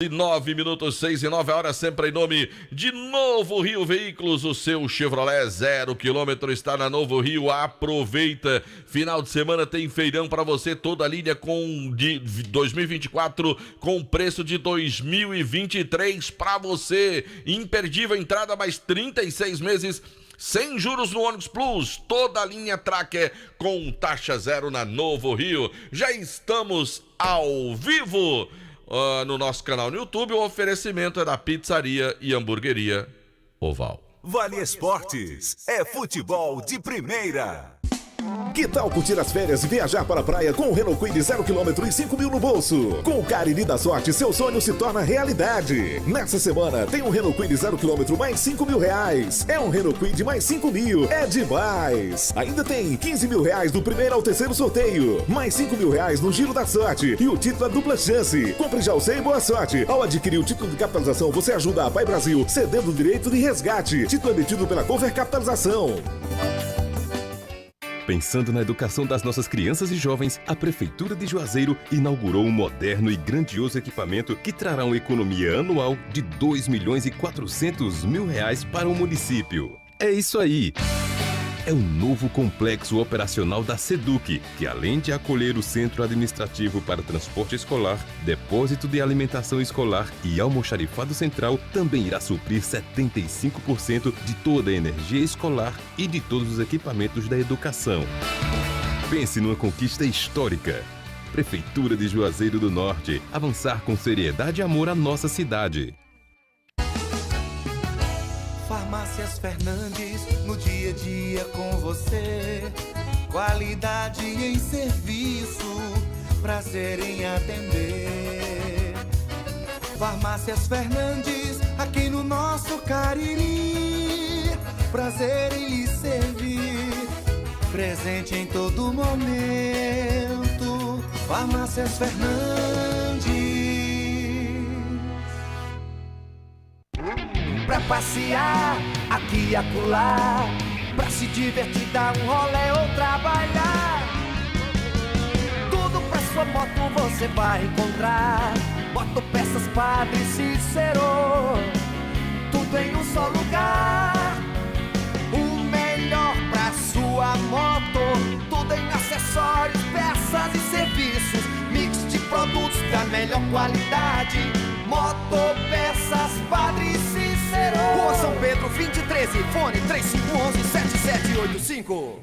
9 minutos, 6:09, a hora sempre em nome de Novo Rio Veículos, o seu Chevrolet 0 km está na Novo Rio, aproveita, final de semana tem feirão para você, toda a linha de 2024 com preço de 2023 para você, imperdível entrada mais 36 meses, sem juros no Onix Plus, toda a linha Tracker com taxa zero na Novo Rio, já estamos ao vivo. No nosso canal no YouTube, o oferecimento é da Pizzaria e Hamburgueria Oval. Vale Esportes, é futebol de primeira. Que tal curtir as férias e viajar para a praia com o Renault Kwid 0 km e 5 mil no bolso? Com o Cariri da Sorte, seu sonho se torna realidade. Nessa semana, tem um Renault Kwid 0 km mais 5 mil reais. É um Renault Kwid mais 5 mil. É demais! Ainda tem 15 mil reais do primeiro ao terceiro sorteio. Mais 5 mil reais no Giro da Sorte. E o título é dupla chance. Compre já o seu e boa sorte. Ao adquirir o título de capitalização, você ajuda a Pai Brasil, cedendo o direito de resgate. Título emitido pela Cover Capitalização. Pensando na educação das nossas crianças e jovens, a Prefeitura de Juazeiro inaugurou um moderno e grandioso equipamento que trará uma economia anual de R$ 2.400.000 para o município. É isso aí! É o novo complexo operacional da SEDUC, que além de acolher o Centro Administrativo para Transporte Escolar, Depósito de Alimentação Escolar e Almoxarifado Central, também irá suprir 75% de toda a energia escolar e de todos os equipamentos da educação. Pense numa conquista histórica. Prefeitura de Juazeiro do Norte, avançar com seriedade e amor à nossa cidade. Farmácias Fernandes, no dia a dia com você. Qualidade em serviço, prazer em atender. Farmácias Fernandes, aqui no nosso Cariri. Prazer em lhe servir, presente em todo momento. Farmácias Fernandes. Pra passear, aqui e acolá, pra se divertir, dar um rolê ou trabalhar. Tudo pra sua moto você vai encontrar. Motopeças Padre Cícero, tudo em um só lugar. O melhor pra sua moto, tudo em acessórios, peças e serviços. Mix de produtos da melhor qualidade. Motopeças Padre Cícero, Rua São Pedro 2013, fone 3511-7785.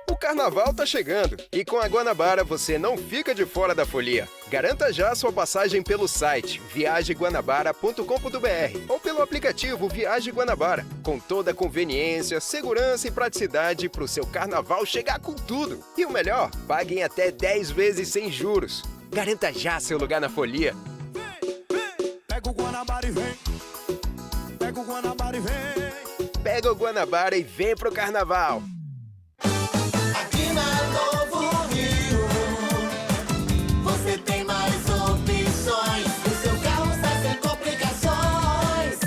O carnaval tá chegando e com a Guanabara você não fica de fora da folia. Garanta já sua passagem pelo site viagemguanabara.com.br ou pelo aplicativo Viagem Guanabara, com toda a conveniência, segurança e praticidade para o seu carnaval chegar com tudo. E o melhor, pague em até 10 vezes sem juros. Garanta já seu lugar na folia. Pega o Guanabara e vem. Pega o Guanabara e vem. Pega o Guanabara e vem pro carnaval. Aqui na Novo Rio, você tem mais opções. O seu carro está sem complicações.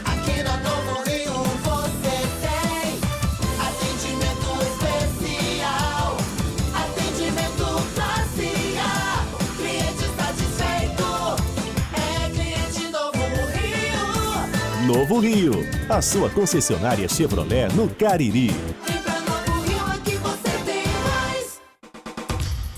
Aqui na Novo Rio você tem atendimento especial, atendimento classe A. Cliente satisfeito é cliente Novo Rio. Novo Rio, a sua concessionária Chevrolet no Cariri.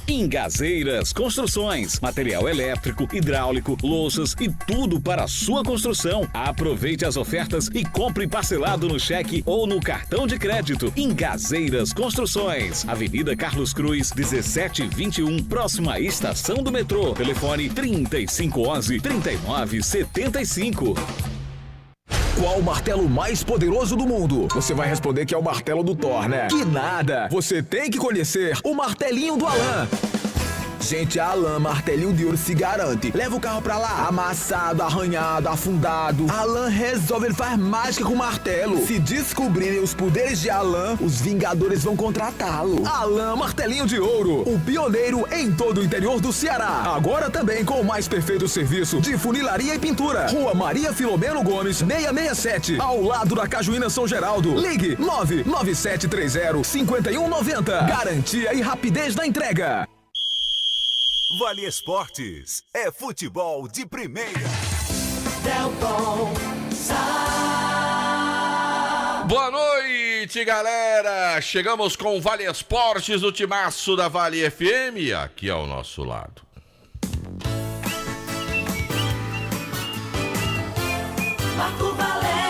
Ingazeiras Construções, material elétrico, hidráulico, louças e tudo para a sua construção. Aproveite as ofertas e compre parcelado no cheque ou no cartão de crédito. Ingazeiras Construções, Avenida Carlos Cruz, 1721, próxima à estação do metrô. Telefone 3511-3975. Qual o martelo mais poderoso do mundo? Você vai responder que é o martelo do Thor, né? Que nada! Você tem que conhecer o martelinho do Alan. Gente, a Alan Martelinho de Ouro se garante. Leva o carro pra lá, amassado, arranhado, afundado. Alan resolve, ele faz mágica com o martelo. Se descobrirem os poderes de Alan, os Vingadores vão contratá-lo. Alan Martelinho de Ouro, o pioneiro em todo o interior do Ceará. Agora também com o mais perfeito serviço de funilaria e pintura. Rua Maria Filomeno Gomes, 667, ao lado da Cajuína São Geraldo. Ligue 99730-5190. Garantia e rapidez na entrega. Vale Esportes é futebol de primeira. Delton Sá. Boa noite, galera! Chegamos com o Vale Esportes, o timaço da Vale FM, aqui ao nosso lado. Marco Valério.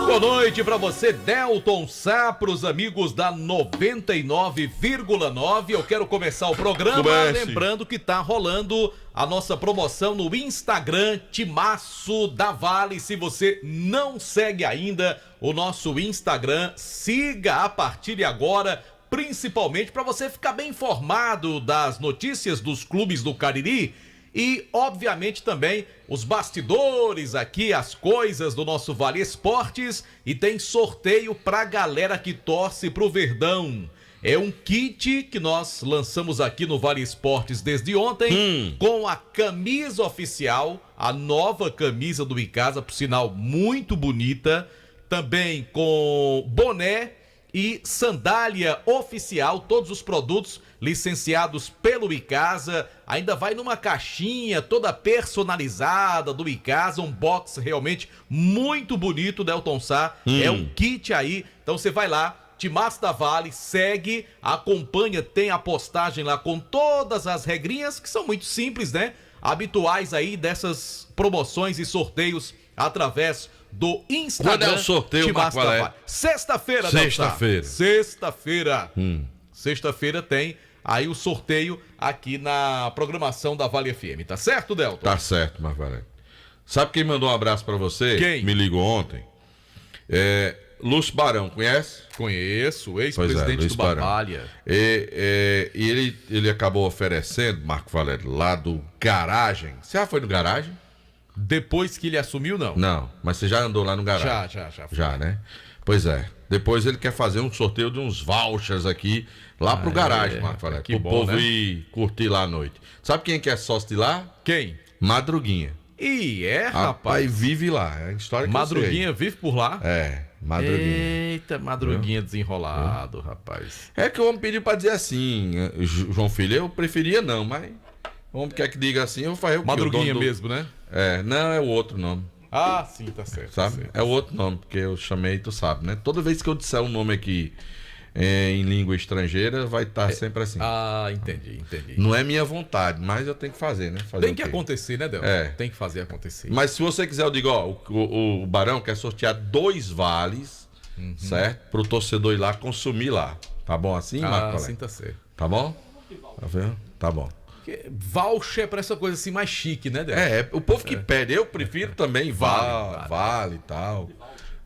Boa noite pra você, Delton Sá, pros amigos da 99,9. Eu quero começar o programa lembrando que tá rolando a nossa promoção no Instagram, Timaço da Vale. Se você não segue ainda o nosso Instagram, siga a partir de agora, principalmente para você ficar bem informado das notícias dos clubes do Cariri. E, obviamente, também os bastidores aqui, as coisas do nosso Vale Esportes. E tem sorteio pra galera que torce pro Verdão. É um kit que nós lançamos aqui no Vale Esportes desde ontem, com a camisa oficial, a nova camisa do Icasa, por sinal muito bonita. Também com boné e sandália oficial, todos os produtos licenciados pelo Icasa. Ainda vai numa caixinha toda personalizada do Icasa, um box realmente muito bonito, Delton Sá. É um kit aí, então você vai lá, Timaço da Vale, segue, acompanha, tem a postagem lá com todas as regrinhas, que são muito simples, né? Habituais aí dessas promoções e sorteios através do Instagram. Quando é o sorteio, Timaço da Vale? Sexta-feira, Delton Sá. Sexta-feira. Sexta-feira tem aí o sorteio aqui na programação da Vale FM, tá certo, Delton? Tá certo, Marco. Sabe quem mandou um abraço pra você? Quem? Me ligou ontem. Lúcio Barão, conhece? Conheço, ex-presidente do Barbalha. E ele acabou oferecendo, Marco Valério, lá do Garagem. Você já foi no Garagem? Depois que ele assumiu, não? Não, mas você já andou lá no Garagem? Já. Já, né? Pois é. Depois ele quer fazer um sorteio de uns vouchers aqui, lá pro Garagem, Marco Valério. Pro povo, né? Ir curtir lá à noite. Sabe quem que é sócio de lá? Quem? Madruguinha. Rapaz. Vive lá. É a história que Madruguinha vive por lá? Madruguinha. Eita, Madruguinha desenrolado, rapaz. É que o homem pediu pra dizer assim, João Filho, eu preferia não, mas o homem quer que diga assim, eu vou fazer o quê? Madruguinha mesmo, né? Não, é o outro nome. Ah, sim, tá certo. Sabe? Tá certo. É o outro nome, porque eu chamei, tu sabe, né? Toda vez que eu disser um nome aqui em língua estrangeira, vai estar sempre assim. Ah, entendi. Não é minha vontade, mas eu tenho que fazer, né? Tem que acontecer, né, Del? Tem que fazer acontecer. Mas se você quiser, eu digo, ó, o Barão quer sortear 2 vales, certo? Pro torcedor ir lá consumir lá. Tá bom assim, Marco? Sim, tá certo. Tá bom? Tá vendo? Tá bom. Voucher é pra essa coisa assim mais chique, né, Del? O povo que pede, eu prefiro também vale e tal.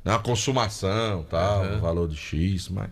Na consumação e tal, valor de X, mas...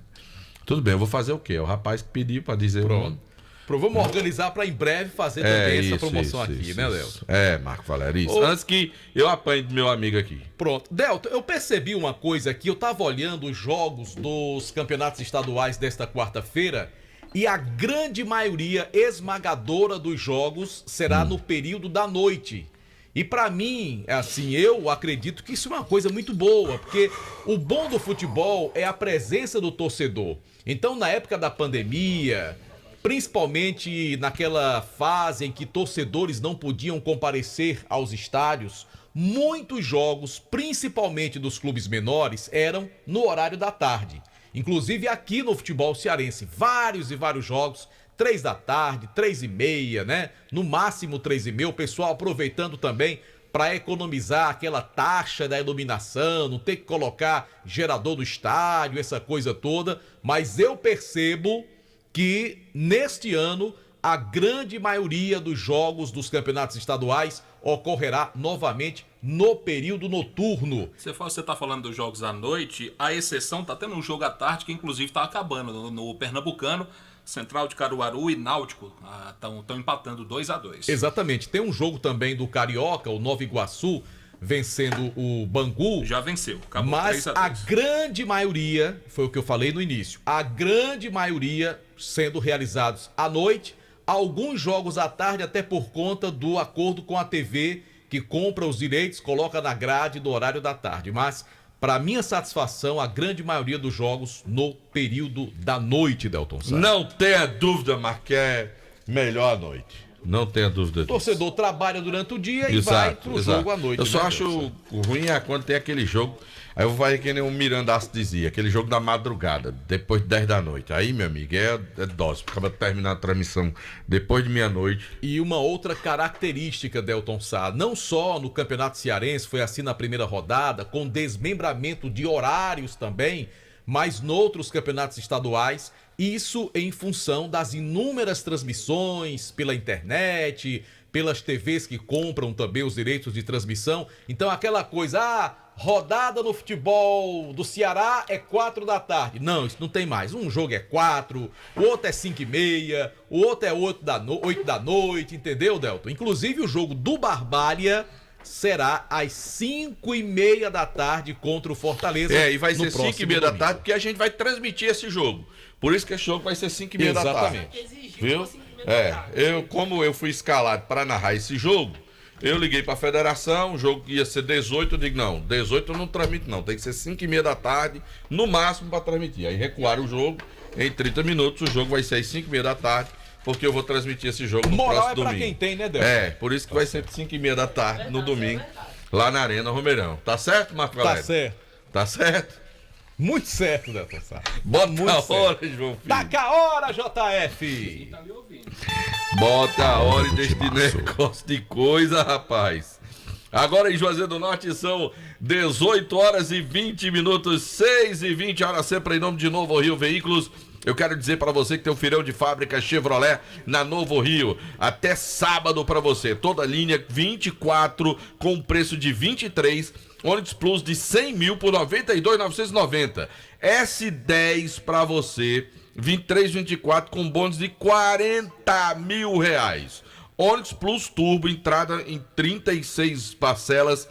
Tudo bem, eu vou fazer o quê? O rapaz que pediu pra dizer... Pronto. Vamos organizar pra em breve fazer também essa promoção aqui, né, Delton? Marco Valério, isso. Antes que eu apanhe do meu amigo aqui. Pronto. Delton, eu percebi uma coisa aqui, eu tava olhando os jogos dos campeonatos estaduais desta quarta-feira e a grande maioria esmagadora dos jogos será no período da noite. E pra mim, assim, eu acredito que isso é uma coisa muito boa, porque o bom do futebol é a presença do torcedor. Então, na época da pandemia, principalmente naquela fase em que torcedores não podiam comparecer aos estádios, muitos jogos, principalmente dos clubes menores, eram no horário da tarde. Inclusive aqui no futebol cearense, vários e vários jogos, 3 da tarde, 3h30, né? No máximo 3h30, o pessoal aproveitando também para economizar aquela taxa da iluminação, não ter que colocar gerador no estádio, essa coisa toda. Mas eu percebo que neste ano a grande maioria dos jogos dos campeonatos estaduais ocorrerá novamente no período noturno. Você está falando dos jogos à noite, a exceção está tendo um jogo à tarde que inclusive está acabando no Pernambucano. Central de Caruaru e Náutico estão empatando 2-2. Exatamente. Tem um jogo também do Carioca, o Nova Iguaçu, vencendo o Bangu. Já venceu, acabou mas 3-2. A grande maioria, foi o que eu falei no início, a grande maioria sendo realizados à noite, alguns jogos à tarde até por conta do acordo com a TV que compra os direitos, coloca na grade do horário da tarde. Mas, para minha satisfação, a grande maioria dos jogos no período da noite, Delton Sá. Não tenha dúvida, Marqué. melhor à noite. Não tenha dúvida disso. Torcedor trabalha durante o dia e vai pro jogo à noite. Eu só né, acho ruim quando tem aquele jogo. Aí eu vou fazer que nem o Mirandaço dizia, aquele jogo da madrugada, depois de 10 da noite. Aí, meu amigo, é dose. Acaba de terminar a transmissão depois de meia-noite. E uma outra característica, Delton Sá, não só no Campeonato Cearense, foi assim na primeira rodada, com desmembramento de horários também, mas noutros campeonatos estaduais, isso em função das inúmeras transmissões pela internet, pelas TVs que compram também os direitos de transmissão. Então aquela coisa, rodada no futebol do Ceará é 4 da tarde. Não, isso não tem mais. Um jogo é 4, o outro é 5h30, o outro é 8 da noite, entendeu, Delton? Inclusive o jogo do Barbalha será às 5h30 da tarde contra o Fortaleza. E vai ser 5h30 da tarde, porque a gente vai transmitir esse jogo. Por isso que esse jogo vai ser 5h30 da tarde. Exatamente. Viu? Como eu fui escalado para narrar esse jogo, eu liguei para a federação, o jogo ia ser 18, eu digo, não, 18 eu não transmito não, tem que ser 5h30 da tarde, no máximo para transmitir. Aí recuaram o jogo, em 30 minutos o jogo vai ser às 5h30 da tarde, porque eu vou transmitir esse jogo no próximo domingo. Moral é pra quem tem, né, Delton? Por isso que vai ser 5h30 da tarde, no domingo, lá na Arena Romeirão. Tá certo, Marco Valério? Tá certo. Tá certo? Muito certo, Delton Sá. Bota a hora, João Filho. Taca a hora, JF. Bota a hora e deixa de negócio de coisa, rapaz. Agora em Juazeiro do Norte são 18 horas e 20 minutos, 6h20, hora sempre em nome de Novo Rio Veículos. Eu quero dizer para você que tem um feirão de fábrica Chevrolet na Novo Rio, até sábado para você. Toda a linha 24 com preço de 23, Onix Plus de 100 mil por 92.990. S10 para você, 23, 24 com bônus de 40 mil reais. Onix Plus Turbo, entrada em 36 parcelas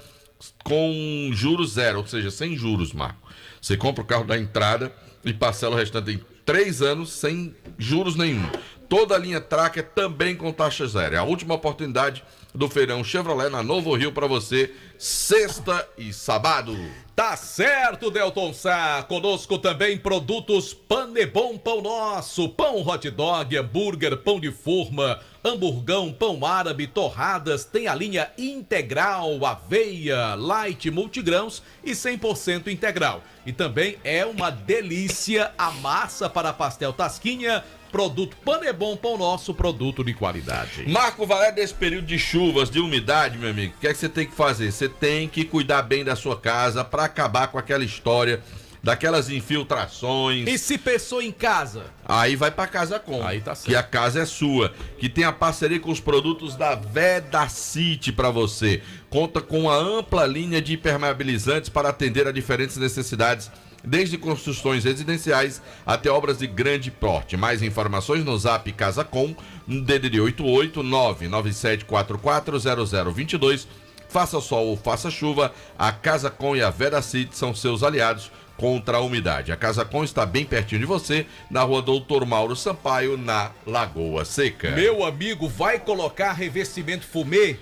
com juros zero, ou seja, sem juros, Marco. Você compra o carro da entrada e parcela o restante em 3 anos sem juros nenhum. Toda a linha Tracker também com taxa zero. É a última oportunidade do feirão Chevrolet na Novo Rio para você, sexta e sábado. Tá certo, Delton Sá. Conosco também produtos Panebon Pão Nosso, pão hot dog, hambúrguer, pão de forma, hamburgão, pão árabe, torradas, tem a linha integral, aveia, light, multigrãos e 100% integral. E também é uma delícia a massa para pastel tasquinha, produto Panebon Pão Nosso, produto de qualidade. Marco Valério, desse período de chuvas, de umidade, meu amigo, o que é que você tem que fazer? Você tem que cuidar bem da sua casa para acabar com aquela história daquelas infiltrações. E se pensou em casa? Aí vai pra Casa Com. Aí tá certo. Que a casa é sua. Que tem a parceria com os produtos da Vedacity pra você. Conta com uma ampla linha de impermeabilizantes para atender a diferentes necessidades, desde construções residenciais até obras de grande porte. Mais informações no Zap Casa Com, DDD 88 997440022. Faça sol ou faça chuva, a Casa Com e a Vedacity são seus aliados contra a umidade. A Casa Com está bem pertinho de você, na rua Doutor Mauro Sampaio, na Lagoa Seca. Meu amigo, vai colocar revestimento fumê?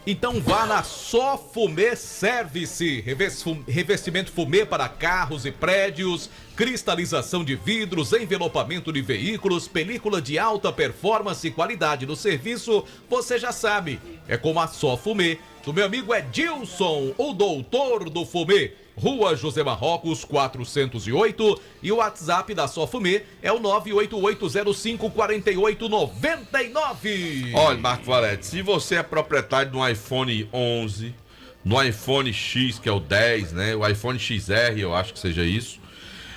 Então vá na Só Fumê Service. Revestimento fumê para carros e prédios, cristalização de vidros, envelopamento de veículos, película de alta performance e qualidade no serviço, você já sabe. É com a Só Fumê, do meu amigo Edilson, o doutor do fumê. Rua José Marrocos, 408, e o WhatsApp da Só Fumê é o 988054899. Olha, Marco Valério, se você é proprietário de um iPhone 11, no iPhone X, que é o 10, né? O iPhone XR, eu acho que seja isso.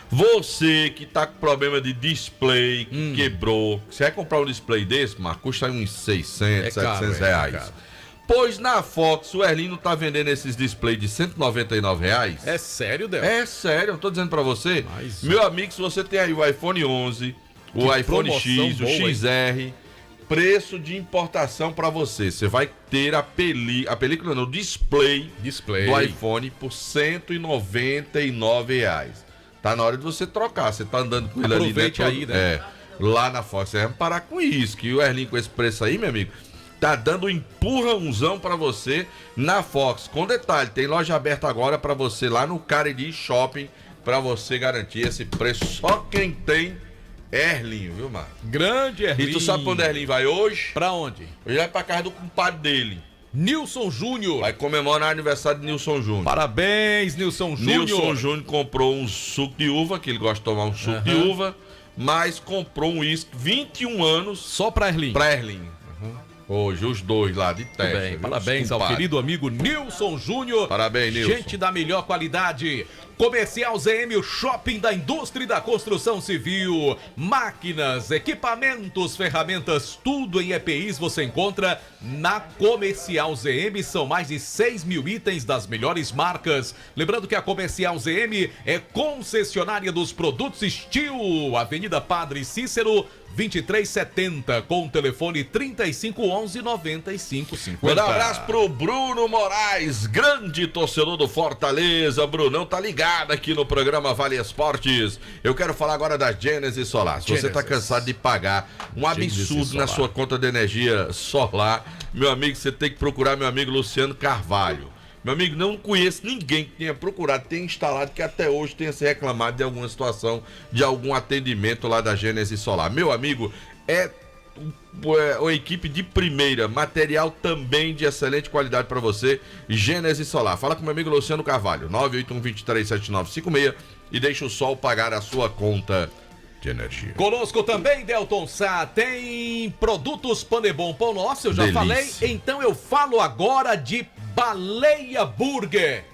Você que tá com problema de display, quebrou, você vai comprar um display desse, Marco, custa uns 600, 700 reais. Pois na Fox, o Erlino tá vendendo esses displays de R$199. É sério, Del? É sério, eu tô dizendo pra você. Meu amigo, se você tem aí o iPhone 11, o iPhone X, o XR, preço de importação pra você. Você vai ter a película, não, o display do iPhone por R$199. Tá na hora de você trocar. Você tá andando com ele ali, né? Aí, né? Lá na Fox. Você vai parar com isso, que o Erlino com esse preço aí, meu amigo, tá dando um empurrãozão pra você na Fox. Com detalhe, tem loja aberta agora pra você lá no Cariri Shopping, pra você garantir esse preço. Só quem tem Erlinho, viu, Marco? Grande Erlinho. E tu sabe pra onde Erlinho vai hoje? Pra onde? Ele vai pra casa do compadre dele. Nilson Júnior. Vai comemorar o aniversário de Nilson Júnior. Parabéns, Nilson Júnior. Nilson Júnior comprou um suco de uva, que ele gosta de tomar um suco de uva, mas comprou um uísque 21 anos. Só pra Erlinho. Pra Erlinho. Hoje, os dois lá de teste. Bem, parabéns ao querido amigo Nilson Júnior. Parabéns, Nilson. Gente da melhor qualidade. Comercial ZM, o shopping da indústria e da construção civil. Máquinas, equipamentos, ferramentas, tudo em EPIs você encontra na Comercial ZM. São mais de 6 mil itens das melhores marcas. Lembrando que a Comercial ZM é concessionária dos produtos Steel. Avenida Padre Cícero, 2370, com o telefone 3511-9550. Mandar um abraço pro Bruno Moraes, grande torcedor do Fortaleza. Brunão tá ligado aqui no programa Vale Esportes. Eu quero falar agora da Gênesis Solar. Se você tá cansado de pagar um absurdo na sua conta de energia solar, meu amigo, você tem que procurar meu amigo Luciano Carvalho. Meu amigo, não conheço ninguém que tenha procurado, tenha instalado, que até hoje tenha se reclamado de alguma situação, de algum atendimento lá da Gênesis Solar. Meu amigo, é uma equipe de primeira, material também de excelente qualidade para você, Gênesis Solar. Fala com meu amigo Luciano Carvalho, 981-237956 e deixa o sol pagar a sua conta de energia. Conosco também, Delton Sá, tem produtos Panebon Pão Nosso, eu já falei, então eu falo agora de Baleia Burger.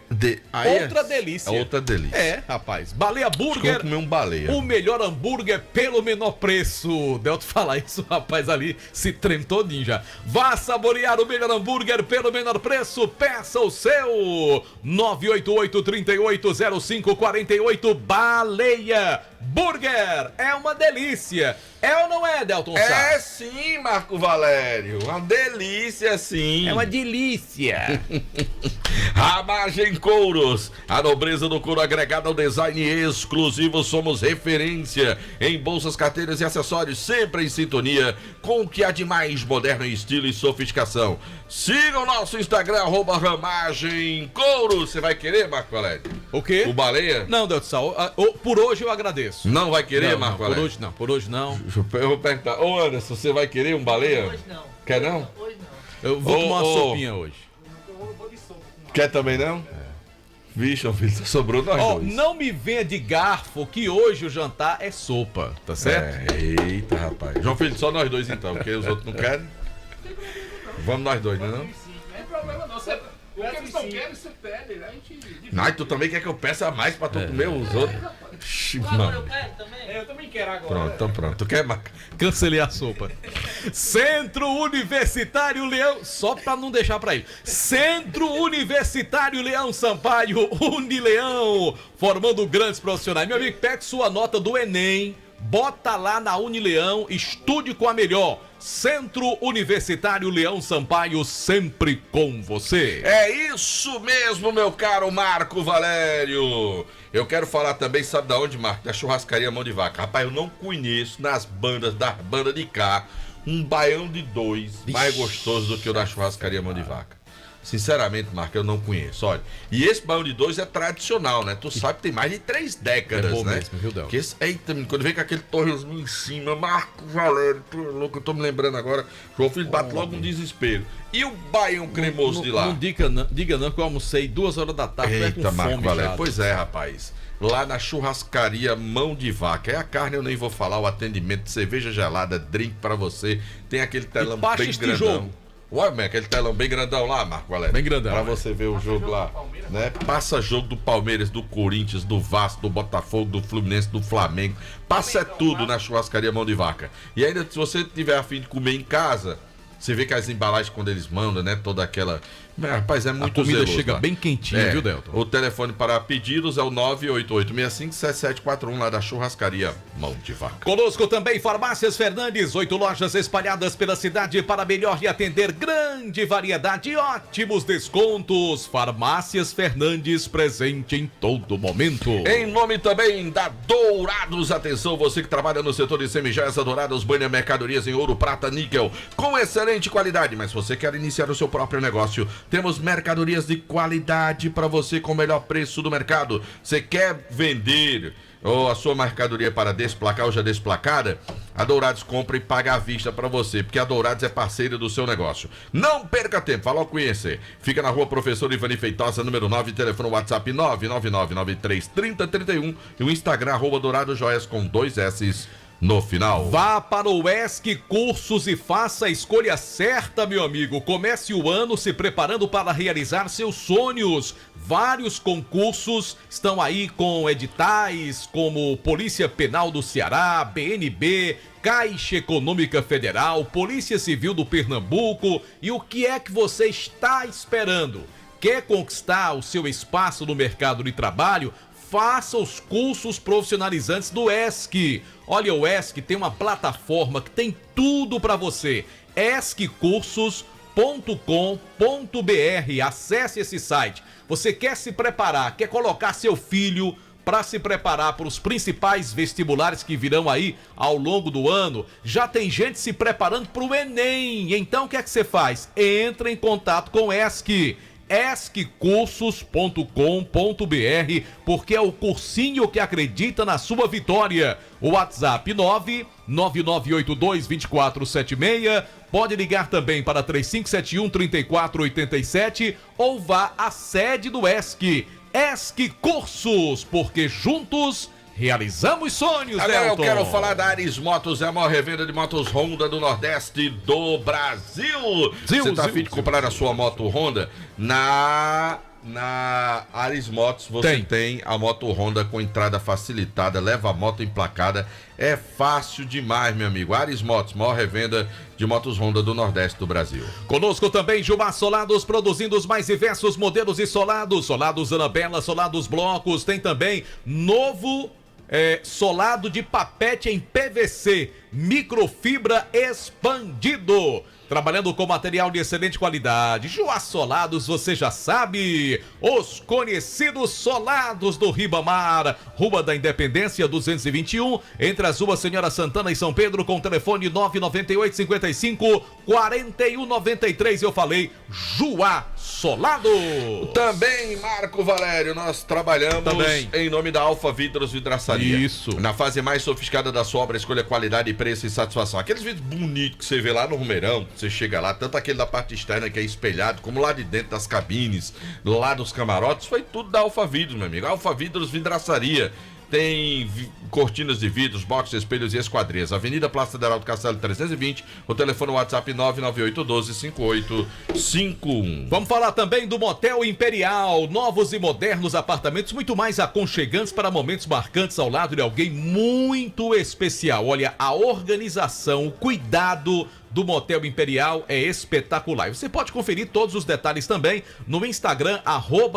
Outra delícia. Outra delícia. É, rapaz. Baleia Burger. Vou comer um baleia. O melhor hambúrguer pelo menor preço. Delto falar isso, rapaz, ali se treme todinho já. Vá saborear o melhor hambúrguer pelo menor preço. Peça o seu. 988-380548. Baleia Burger. É uma delícia. É ou não é, Delton Sá? É sim, Marco Valério. Uma delícia, sim. É uma delícia. Ramagem Couros, a nobreza do couro agregada ao design exclusivo. Somos referência em bolsas, carteiras e acessórios, sempre em sintonia com o que há de mais moderno em estilo e sofisticação. Siga o nosso Instagram, ¡Ramagem Couros. Você vai querer, Marco Valério? O quê? O baleia? Não, Delton Sá, por hoje eu agradeço. Não vai querer, Marco Valério? Por hoje não, por hoje não. Eu vou perguntar, ô Anderson, você vai querer um baleia? Hoje não. Quer não? Hoje não. Eu vou tomar uma sopinha hoje. Quer também não? Vixe, filho, só sobrou nós dois. Não me venha de garfo que hoje o jantar é sopa, tá certo? Eita, rapaz. João Filho, só nós dois então, porque os outros não querem. Vamos nós dois, não é não? Não tem problema não. O que eles não querem, você pede, né? A gente... Não, tu também quer que eu peça mais pra tu comer os outros? Agora eu quero também? Eu também quero agora. Pronto, então pronto. Tu quer, Marco? Cancelei a sopa. Centro Universitário Leão, só pra não deixar pra ir. Centro Universitário Leão Sampaio, Unileão, formando grandes profissionais. Meu amigo, pegue sua nota do Enem, bota lá na Unileão, estude com a melhor. Centro Universitário Leão Sampaio, sempre com você. É isso mesmo, meu caro Marco Valério. Eu quero falar também, sabe da onde, Marco? Da churrascaria Mão de Vaca. Rapaz, eu não conheço nas bandas, da banda de cá, um baião de dois mais gostoso do que o da churrascaria Mão de Vaca. Sinceramente, Marco, eu não conheço. Olha, e esse baião de dois é tradicional, né? Tu sabe que tem mais de 3 décadas, bom né? mesmo, viu, Del? Eita, quando vem com aquele torrezinho em cima, Marco Valério, tu é louco, eu tô me lembrando agora. João Filho bate logo um desespero. E o baião cremoso de lá? Não diga não que eu almocei 2 horas da tarde. Eita, com Marco fome Valério. já. Pois é, rapaz. Lá na churrascaria Mão de Vaca. É a carne, eu nem vou falar, o atendimento, cerveja gelada, drink pra você. Tem aquele telão bem grandão. Jogo. Olha, aquele telão bem grandão lá, Marco Valério. Bem grandão. Pra você ver o jogo lá, né? Passa jogo do Palmeiras, do Corinthians, do Vasco, do Botafogo, do Fluminense, do Flamengo. Passa tudo na churrascaria Mão de Vaca. E ainda, se você tiver a fim de comer em casa, você vê que as embalagens, quando eles mandam, né? Toda aquela... Rapaz, é muito comida zeloso, chega lá. bem quentinha, viu, Delton? O telefone para pedidos é o 988657741 lá da churrascaria Mão de Vaca. Conosco também Farmácias Fernandes, 8 lojas espalhadas pela cidade para melhor lhe atender, grande variedade e ótimos descontos. Farmácias Fernandes, presente em todo momento. Em nome também da Dourados, atenção, você que trabalha no setor de semijoias, a Dourados banha mercadorias em ouro, prata, níquel, com excelente qualidade, mas você quer iniciar o seu próprio negócio, Temos mercadorias de qualidade para você com o melhor preço do mercado. Você quer vender ou a sua mercadoria para desplacar ou já desplacada? A Dourados compra e paga à vista para você, porque a Dourados é parceira do seu negócio. Não perca tempo, vá logo conhecer. Fica na rua Professor Ivani Feitosa, número 9, telefone WhatsApp 999933031 e o Instagram @DouradoJoias com 2 S's no final. Vá para o ESC Cursos e faça a escolha certa, meu amigo. Comece o ano se preparando para realizar seus sonhos. Vários concursos estão aí com editais como Polícia Penal do Ceará, BNB, Caixa Econômica Federal, Polícia Civil do Pernambuco. E o que é que você está esperando? Quer conquistar o seu espaço no mercado de trabalho? Faça os cursos profissionalizantes do ESC. Olha, o ESC tem uma plataforma que tem tudo para você. esccursos.com.br. Acesse esse site. Você quer se preparar, quer colocar seu filho para se preparar para os principais vestibulares que virão aí ao longo do ano? Já tem gente se preparando para o Enem. Então o que é que você faz? Entra em contato com o ESC. esccursos.com.br, porque é o cursinho que acredita na sua vitória. O WhatsApp 999822476, pode ligar também para 3571-3487 ou vá à sede do ESC. ESC Cursos, porque juntos realizamos sonhos, Agora Delton. eu quero falar da Ares Motos, é a maior revenda de motos Honda do Nordeste do Brasil. Você tá afim de comprar a sua moto Honda? Na Ares Motos você tem a moto Honda com entrada facilitada, leva a moto emplacada, é fácil demais, meu amigo. Ares Motos, maior revenda de motos Honda do Nordeste do Brasil. Conosco também Gilmar Solados, produzindo os mais diversos modelos de solados. Solados Anabela, solados blocos, tem também novo solado de papete em PVC, microfibra expandido. Trabalhando com material de excelente qualidade. Joá Solados, você já sabe. Os conhecidos solados do Ribamar. Rua da Independência 221, entre as ruas Senhora Santana e São Pedro, com telefone 998-55-4193. Eu falei Joá Solado. Também, Marco Valério, nós trabalhamos em nome da Alfa Vidros Vidraçaria. Isso. Na fase mais sofisticada da sua obra, escolha qualidade, preço e satisfação. Aqueles vidros bonitos que você vê lá no Romeirão, você chega lá, tanto aquele da parte externa que é espelhado, como lá de dentro das cabines, lá dos camarotes, foi tudo da Alfa Vidros, meu amigo. Alfa Vidros Vidraçaria. Tem cortinas de vidros, boxes, espelhos e esquadrias. Avenida Praça Federal do Castelo 320, o telefone WhatsApp 998125851. Vamos falar também do Motel Imperial. Novos e modernos apartamentos muito mais aconchegantes para momentos marcantes ao lado de alguém muito especial. Olha, a organização, o cuidado do Motel Imperial é espetacular. E você pode conferir todos os detalhes também no Instagram,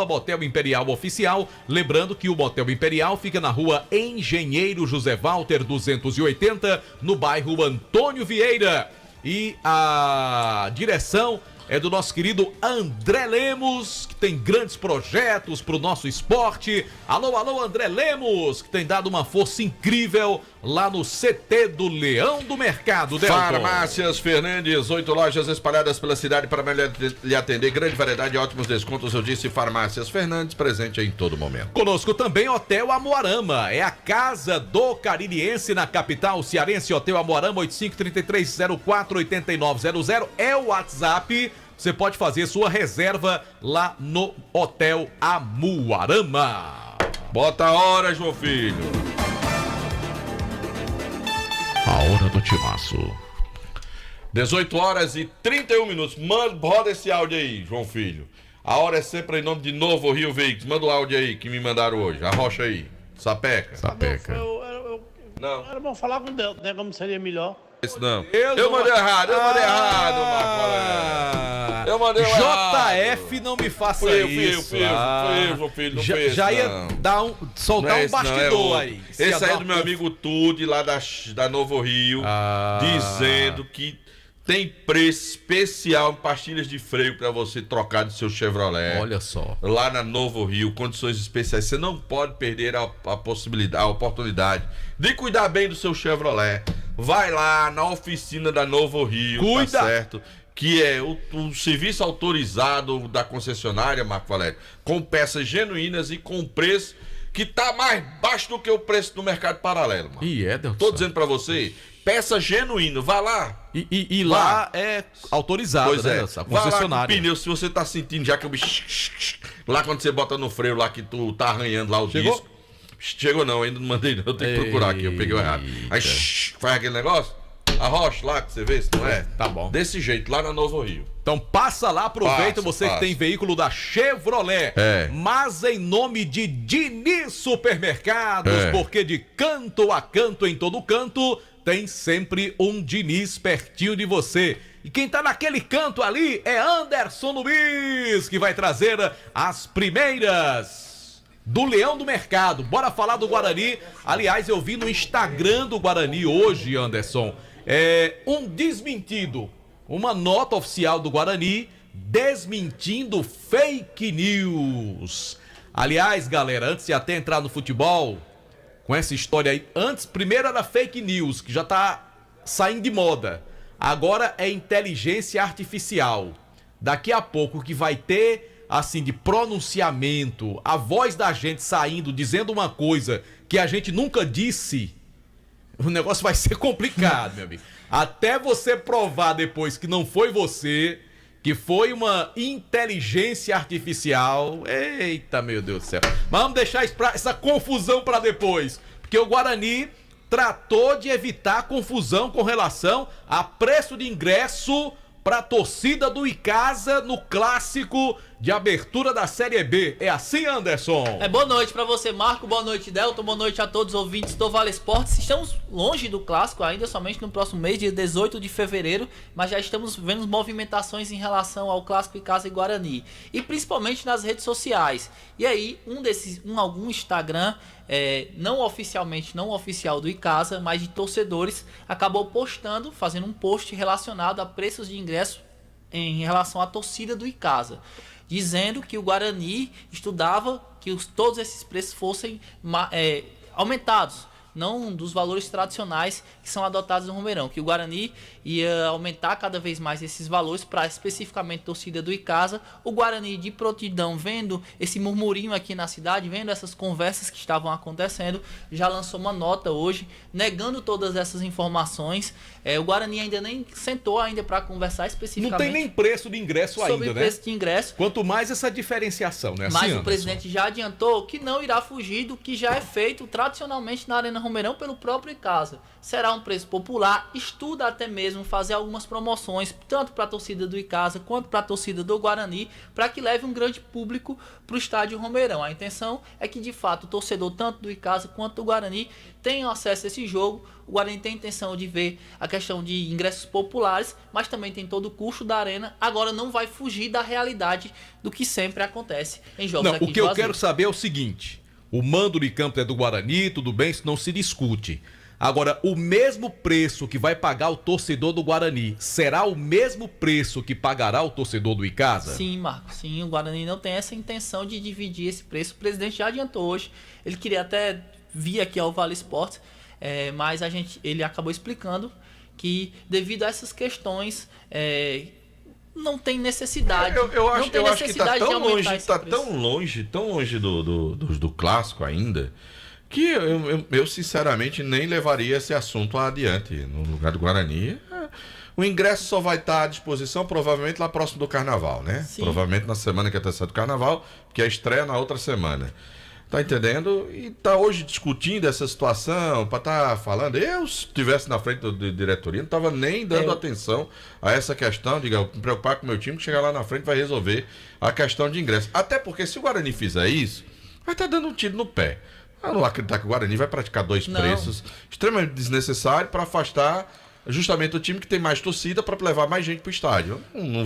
@Motel Imperial Oficial. Lembrando que o Motel Imperial fica na rua Engenheiro José Walter 280, no bairro Antônio Vieira. E a direção é do nosso querido André Lemos, que tem grandes projetos para o nosso esporte. Alô, alô, André Lemos, que tem dado uma força incrível lá no CT do Leão do Mercado. Delton. Farmácias Fernandes, 8 lojas espalhadas pela cidade para melhor lhe atender. Grande variedade e ótimos descontos. Eu disse Farmácias Fernandes, presente em todo momento. Conosco também Hotel Amoarama. É a casa do caririense na capital cearense. Hotel Amoarama, 8533048900 é o WhatsApp. Você pode fazer sua reserva lá no Hotel Amuarama. Bota a hora, João Filho. A hora do timaço. 18h31. Roda esse áudio aí, João Filho. A hora é sempre em nome de Novo Rio Veículos. Manda o áudio aí que me mandaram hoje. Arrocha aí. Sapeca. Não. Era bom falar com o Delton, né? Como seria melhor. Esse não. Eu mandei errado, Marco. Eu mandei errado. JF, não me faça isso. Fui eu, João Filho. Não foi esse, já ia não. soltar um bastidor aí. Esse aí é do meu amigo Tude, lá da Novo Rio, dizendo que tem preço especial em pastilhas de freio para você trocar do seu Chevrolet. Olha só. Lá na Novo Rio, condições especiais. Você não pode perder a oportunidade de cuidar bem do seu Chevrolet. Vai lá na oficina da Novo Rio, Cuida. tá certo? que é o serviço autorizado da concessionária, Marco Valério, com peças genuínas e com preço que tá mais baixo do que o preço do mercado paralelo, mano. Tô dizendo pra você, peça genuína, vá lá. E lá é autorizado, pois né? É. A concessionária. Vá lá com o pneu, se você tá sentindo já que o bicho... Lá quando você bota no freio lá que tu tá arranhando lá o disco. Chegou não, ainda não mandei não, eu tenho que procurar aqui, eu peguei o errado. Aí faz aquele negócio, arrocha lá que você vê se não é. Tá bom. Desse jeito, lá na Novo Rio. Então passa lá, aproveita você que tem veículo da Chevrolet. Mas em nome de Diniz Supermercados, porque de canto a canto, em todo canto, tem sempre um Diniz pertinho de você. E quem tá naquele canto ali é Anderson Luiz, que vai trazer as primeiras do Leão do Mercado. Bora falar do Guarani. Aliás, eu vi no Instagram do Guarani hoje, Anderson, um desmentido, uma nota oficial do Guarani desmentindo fake news. Aliás, galera, antes de até entrar no futebol, com essa história aí, primeiro era fake news, que já tá saindo de moda. Agora é inteligência artificial. Daqui a pouco que vai ter assim, de pronunciamento, a voz da gente saindo, dizendo uma coisa que a gente nunca disse, o negócio vai ser complicado, meu amigo. Até você provar depois que não foi você, que foi uma inteligência artificial. Eita, meu Deus do céu. Mas vamos deixar essa confusão para depois, porque o Guarani tratou de evitar confusão com relação a preço de ingresso para a torcida do Icasa no clássico de abertura da Série B. É assim, Anderson? Boa noite para você, Marco. Boa noite, Delton. Boa noite a todos os ouvintes do Vale Esportes. Estamos longe do clássico ainda, somente no próximo mês, dia 18 de fevereiro, mas já estamos vendo movimentações em relação ao clássico Icasa e Guarani. E principalmente nas redes sociais. E aí, algum Instagram, não oficial do Icasa, mas de torcedores, acabou fazendo um post relacionado a preços de ingresso em relação à torcida do Icasa, dizendo que o Guarani estudava que todos esses preços fossem aumentados, não dos valores tradicionais que são adotados no Romeirão, que o Guarani ia aumentar cada vez mais esses valores para especificamente a torcida do Icasa. O Guarani, de prontidão, vendo esse murmurinho aqui na cidade, vendo essas conversas que estavam acontecendo, já lançou uma nota hoje negando todas essas informações. O Guarani ainda nem sentou ainda para conversar especificamente. Não tem nem preço de ingresso ainda, sobre preço de ingresso. Quanto mais essa diferenciação, né? Mas o presidente já adiantou que não irá fugir do que já é feito tradicionalmente na Arena Romeirão pelo próprio Icasa. Será um preço popular, estuda até mesmo fazer algumas promoções, tanto para a torcida do Icasa quanto para a torcida do Guarani, para que leve um grande público para o estádio Romeirão. A intenção é que, de fato, o torcedor tanto do Icasa quanto do Guarani tenham acesso a esse jogo. O Guarani tem a intenção de ver a questão de ingressos populares, mas também tem todo o custo da arena. Agora não vai fugir da realidade do que sempre acontece em jogos aqui de Juazeiro. O que eu quero saber é o seguinte: o mando de campo é do Guarani, tudo bem, isso não se discute. Agora, o mesmo preço que vai pagar o torcedor do Guarani será o mesmo preço que pagará o torcedor do Icasa? Sim, Marcos, sim, o Guarani não tem essa intenção de dividir esse preço. O presidente já adiantou hoje, ele queria até vir aqui ao Vale Esportes, mas ele acabou explicando que devido a essas questões não tem necessidade. Eu acho que tá tão longe do clássico ainda, que eu sinceramente nem levaria esse assunto adiante. No lugar do Guarani, o ingresso só vai estar à disposição provavelmente lá próximo do Carnaval, né? Sim. Provavelmente na semana que antecede o Carnaval, que é a estreia na outra semana. Tá entendendo? E tá hoje discutindo essa situação, para tá falando. Eu, se estivesse na frente da diretoria, não tava nem dando atenção a essa questão, me preocupar com o meu time, que chegar lá na frente vai resolver a questão de ingresso. Até porque se o Guarani fizer isso, vai estar dando um tiro no pé. Eu não acredito que o Guarani vai praticar dois preços extremamente desnecessários para afastar justamente o time que tem mais torcida para levar mais gente pro estádio. Não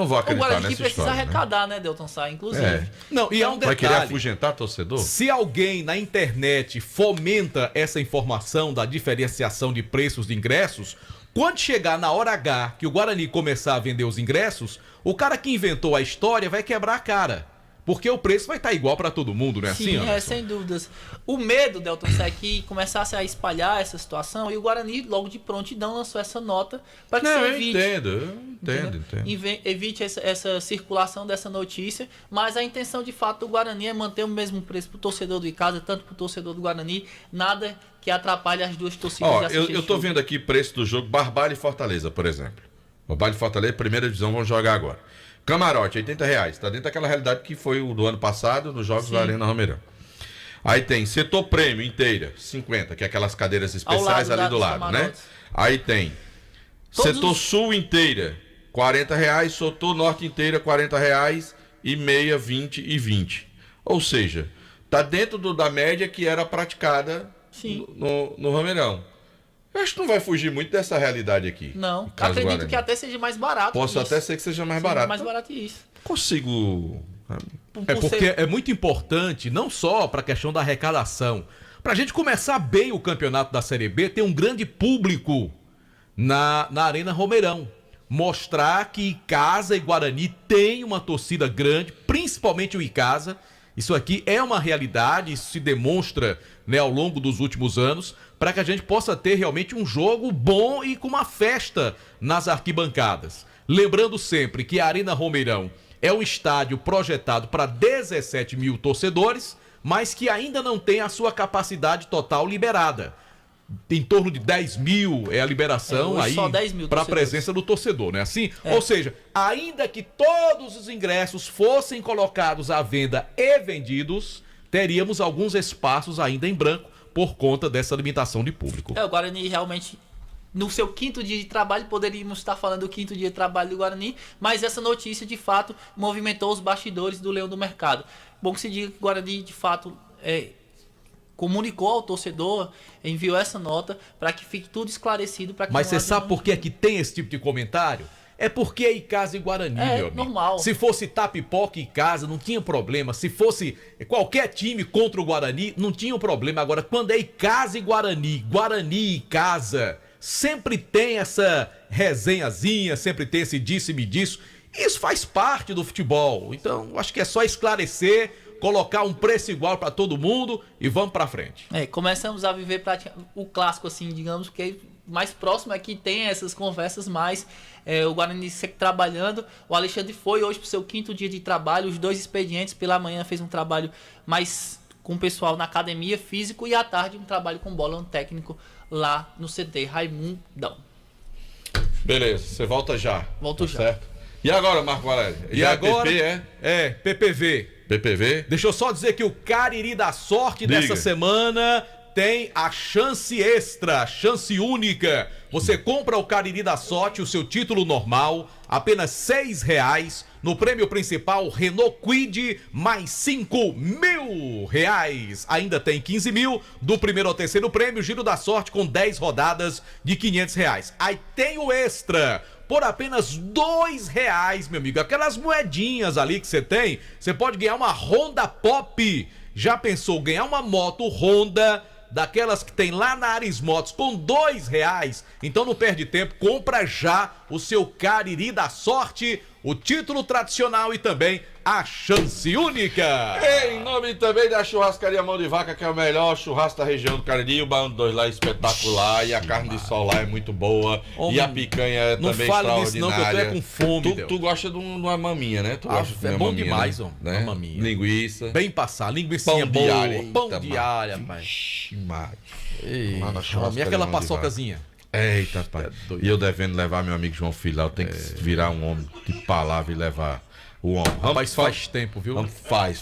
vou acreditar nessa história. O Guarani precisa arrecadar, né, Delton Sá, inclusive. Não, e é um detalhe. Vai querer afugentar torcedor? Se alguém na internet fomenta essa informação da diferenciação de preços de ingressos, quando chegar na hora H que o Guarani começar a vender os ingressos, o cara que inventou a história vai quebrar a cara. Porque o preço vai estar igual para todo mundo, não é assim, Sim, Anderson? sem dúvidas. O medo, Delton, é que começasse a espalhar essa situação e o Guarani, logo de prontidão, lançou essa nota para que você evite. Eu entendo. Evite essa circulação dessa notícia, mas a intenção de fato do Guarani é manter o mesmo preço para o torcedor do Icasa, tanto para o torcedor do Guarani, nada que atrapalhe as duas torcidas. Ó, eu tô vendo aqui preço do jogo Barbalha e Fortaleza, por exemplo. Barbalha e Fortaleza, primeira divisão, vão jogar agora. Camarote, R$80. Tá dentro daquela realidade que foi o do ano passado, nos jogos da Arena Romeirão. Aí tem setor prêmio inteira, 50, que é aquelas cadeiras especiais ali do lado, né? Aí tem setor sul inteira, R$40. Setor norte inteira, R$40. E meia, 20 e 20. Ou seja, tá dentro da média que era praticada no Romeirão. Eu acho que não vai fugir muito dessa realidade aqui. Não, acredito que até seja mais barato. Posso até ser que seja mais barato. Mais barato isso. Consigo. É porque é muito importante, não só para a questão da arrecadação, para a gente começar bem o campeonato da Série B, ter um grande público na Arena Romeirão. Mostrar que Icasa e Guarani tem uma torcida grande, principalmente o Icasa. Isso aqui é uma realidade, isso se demonstra, né, ao longo dos últimos anos, para que a gente possa ter realmente um jogo bom e com uma festa nas arquibancadas. Lembrando sempre que a Arena Romeirão é um estádio projetado para 17 mil torcedores, mas que ainda não tem a sua capacidade total liberada. Em torno de 10 mil é a liberação aí para a presença do torcedor, não é assim? Ou seja, ainda que todos os ingressos fossem colocados à venda e vendidos, teríamos alguns espaços ainda em branco por conta dessa limitação de público. O Guarani realmente, no seu 5º dia de trabalho, poderíamos estar falando do 5º dia de trabalho do Guarani, mas essa notícia de fato movimentou os bastidores do Leão do Mercado. Bom que se diga que o Guarani de fato comunicou ao torcedor, enviou essa nota para que fique tudo esclarecido. Mas você sabe por que é que tem esse tipo de comentário? É porque é Icasa e Guarani, meu amigo. Normal. Se fosse Tapipoca e Icasa, não tinha problema. Se fosse qualquer time contra o Guarani, não tinha problema. Agora, quando é Icasa e Guarani, Guarani e Icasa, sempre tem essa resenhazinha, sempre tem esse disse-me disso. Isso faz parte do futebol. Então, acho que é só esclarecer, colocar um preço igual para todo mundo e vamos para frente. Começamos a viver o clássico, assim, digamos, que mais próximo é que tem essas conversas mais. O Guarani segue trabalhando. O Alexandre foi hoje para o seu 5º dia de trabalho. Os 2 expedientes pela manhã fez um trabalho mais com o pessoal na academia físico e à tarde um trabalho com bola, um técnico lá no CT Raimundão. Beleza, você volta já. Volto já. Certo? E agora, Marco Valério? E agora? PPV. PPV? Deixa eu só dizer que o Cariri da Sorte dessa semana tem a chance extra, chance única. Você compra o Cariri da Sorte, o seu título normal, apenas R$6. No prêmio principal, Renault Kwid, mais R$5.000. Ainda tem 15 mil do primeiro ao terceiro prêmio, giro da sorte com 10 rodadas de R$500. Aí tem o extra, por apenas R$2, meu amigo. Aquelas moedinhas ali que você tem, você pode ganhar uma Honda Pop. Já pensou ganhar uma moto Honda, daquelas que tem lá na Ares Motos, com R$2? Então não perde tempo, compra já o seu Cariri da Sorte, o título tradicional e também a chance única. Em nome também da churrascaria Mão de Vaca, que é o melhor churrasco da região do Cariri, o Baião 2 lá é espetacular, e a carne de sol lá é muito boa, e a picanha é também extraordinária. Não fale disso não, que eu tô com fome. Tu gosta de uma maminha, né? Tu gosta de é bom maminha, demais, né? Uma maminha. Linguiça. Bem passar, linguicinha boa. Pão de alho, rapaz. E aquela paçocazinha. Eita, pai. E eu devendo levar meu amigo João Filho lá, eu tenho que virar um homem de palavra e levar o homem. Rapaz, faz tempo, viu? Faz.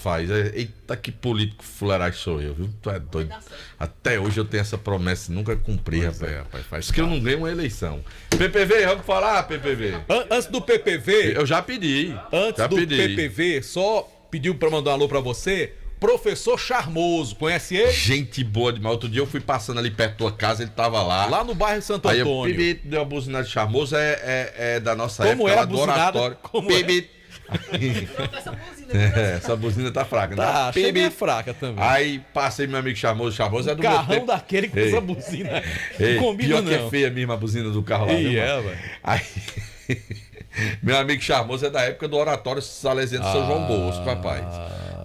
Eita, que político fuleiragem sou eu, viu? Tu é doido. Até hoje eu tenho essa promessa e nunca cumpri, rapaz. Faz que eu não ganhei uma eleição. PPV, vamos falar, PPV. Antes do PPV... Eu já pedi. PPV, só pediu pra mandar um alô pra você... Professor Charmoso, conhece ele? Gente boa demais. Outro dia eu fui passando ali perto da tua casa, ele tava lá. Lá no bairro Santo Aí Antônio. Aí deu uma buzinada de Charmoso, é da nossa como época, é a buzinada? Essa buzina tá fraca, né? Tá, é fraca também. Aí passei meu amigo Charmoso é do carrão meu tempo. Daquele que usa buzina. Não combina pior não. que é feia mesmo a buzina do carro lá. Velho. Aí... Meu amigo Charmoso é da época do Oratório Salesiano de São João Bosco, papai.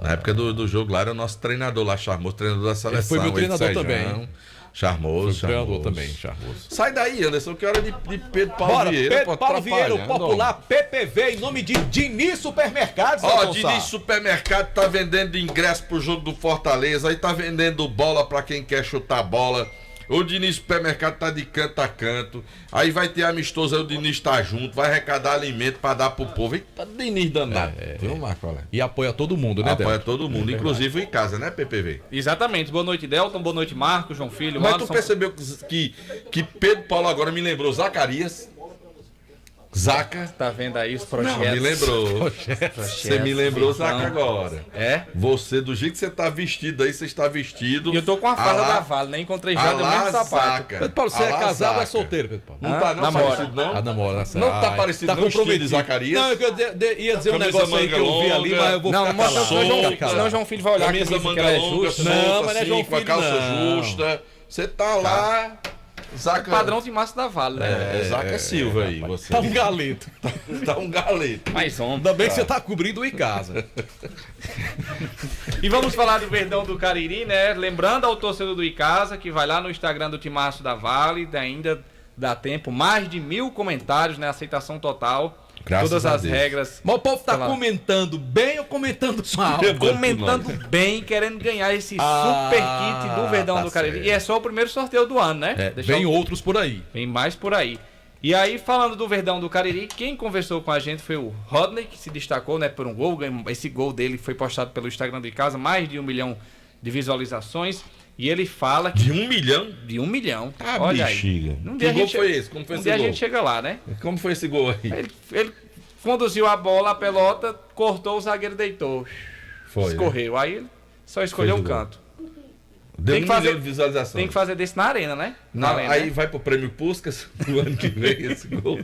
Na época do jogo lá, era o nosso treinador lá, Charmoso, treinador da seleção. Ele foi meu treinador também. Charmoso, treinador também, Charmoso. Sai daí, Anderson, que hora de Pedro Paulo Bora, Vieira. Pedro Paulo Vieira, o popular PPV, em nome de Diniz Supermercados. Ó, Diniz Supermercado tá vendendo ingresso pro jogo do Fortaleza, aí tá vendendo bola pra quem quer chutar bola. O Diniz Supermercado tá de canto a canto. Aí vai ter amistoso, aí o Diniz tá junto, vai arrecadar alimento pra dar pro povo. Eita, Diniz danado. Viu, Marco? E apoia todo mundo, né, Apoia todo mundo, inclusive em casa, né, PPV? Exatamente. Boa noite, Delton. Boa noite, Marco, João Filho. Mas Alisson. tu percebeu que Pedro Paulo agora me lembrou Zacarias? Zaca. Tá vendo aí os projetos? Não, me lembrou. Você me lembrou, Zaca, agora. É? Você, do jeito que você tá vestido aí, você está vestido. E eu tô com a farda da Vale, nem encontrei já do mesmo sapato. Pedro Paulo, você é casado ou é solteiro, Pedro Paulo? Não tá não parecido, não? Namora. Não tá parecido, tá não, comprometido de Zacarias? Não, eu ia dizer um negócio aí que eu vi ali, mas eu vou ficar calado. Senão João Filho vai olhar camisa que manga ela é longa, justa. Não, mas não é João com a Filho, calça não. justa. Você tá lá... Zaca... Padrão de massa da Vale, né? Zaca Silva aí, você. Tá um galeto. Tá um galeto. Mais um. Ainda bem que você tá cobrindo em casa. E vamos falar do Verdão do Cariri, né? Lembrando ao torcedor do Icasa que vai lá no Instagram do Timaço da Vale, ainda dá tempo, mais de 1000 comentários, né? Aceitação total. Graças todas a as Deus. regras. Mas o povo tá comentando bem ou comentando mal? Comentando bem, querendo ganhar esse super kit do Verdão do Cariri. E é só o primeiro sorteio do ano, né? Vem outros por aí. Vem mais por aí. E aí, falando do Verdão do Cariri, quem conversou com a gente foi o Rodney, que se destacou, né, por um gol. Esse gol dele foi postado pelo Instagram do Icasa, mais de 1 milhão de visualizações. E ele fala que... De 1 milhão? De 1 milhão. Ah, olha bexiga. Aí. Que gol foi esse? Como foi esse gol? Um dia a gente chega lá, né? Como foi esse gol aí? Ele conduziu a bola, a pelota, cortou, o zagueiro deitou. Foi, escorreu. Aí ele só escolheu o canto. Deu Tem que 1 fazer- milhão de visualizações. Tem que fazer desse na arena, né? Não, Arena, aí né? vai pro Prêmio Puskas no ano que vem esse gol.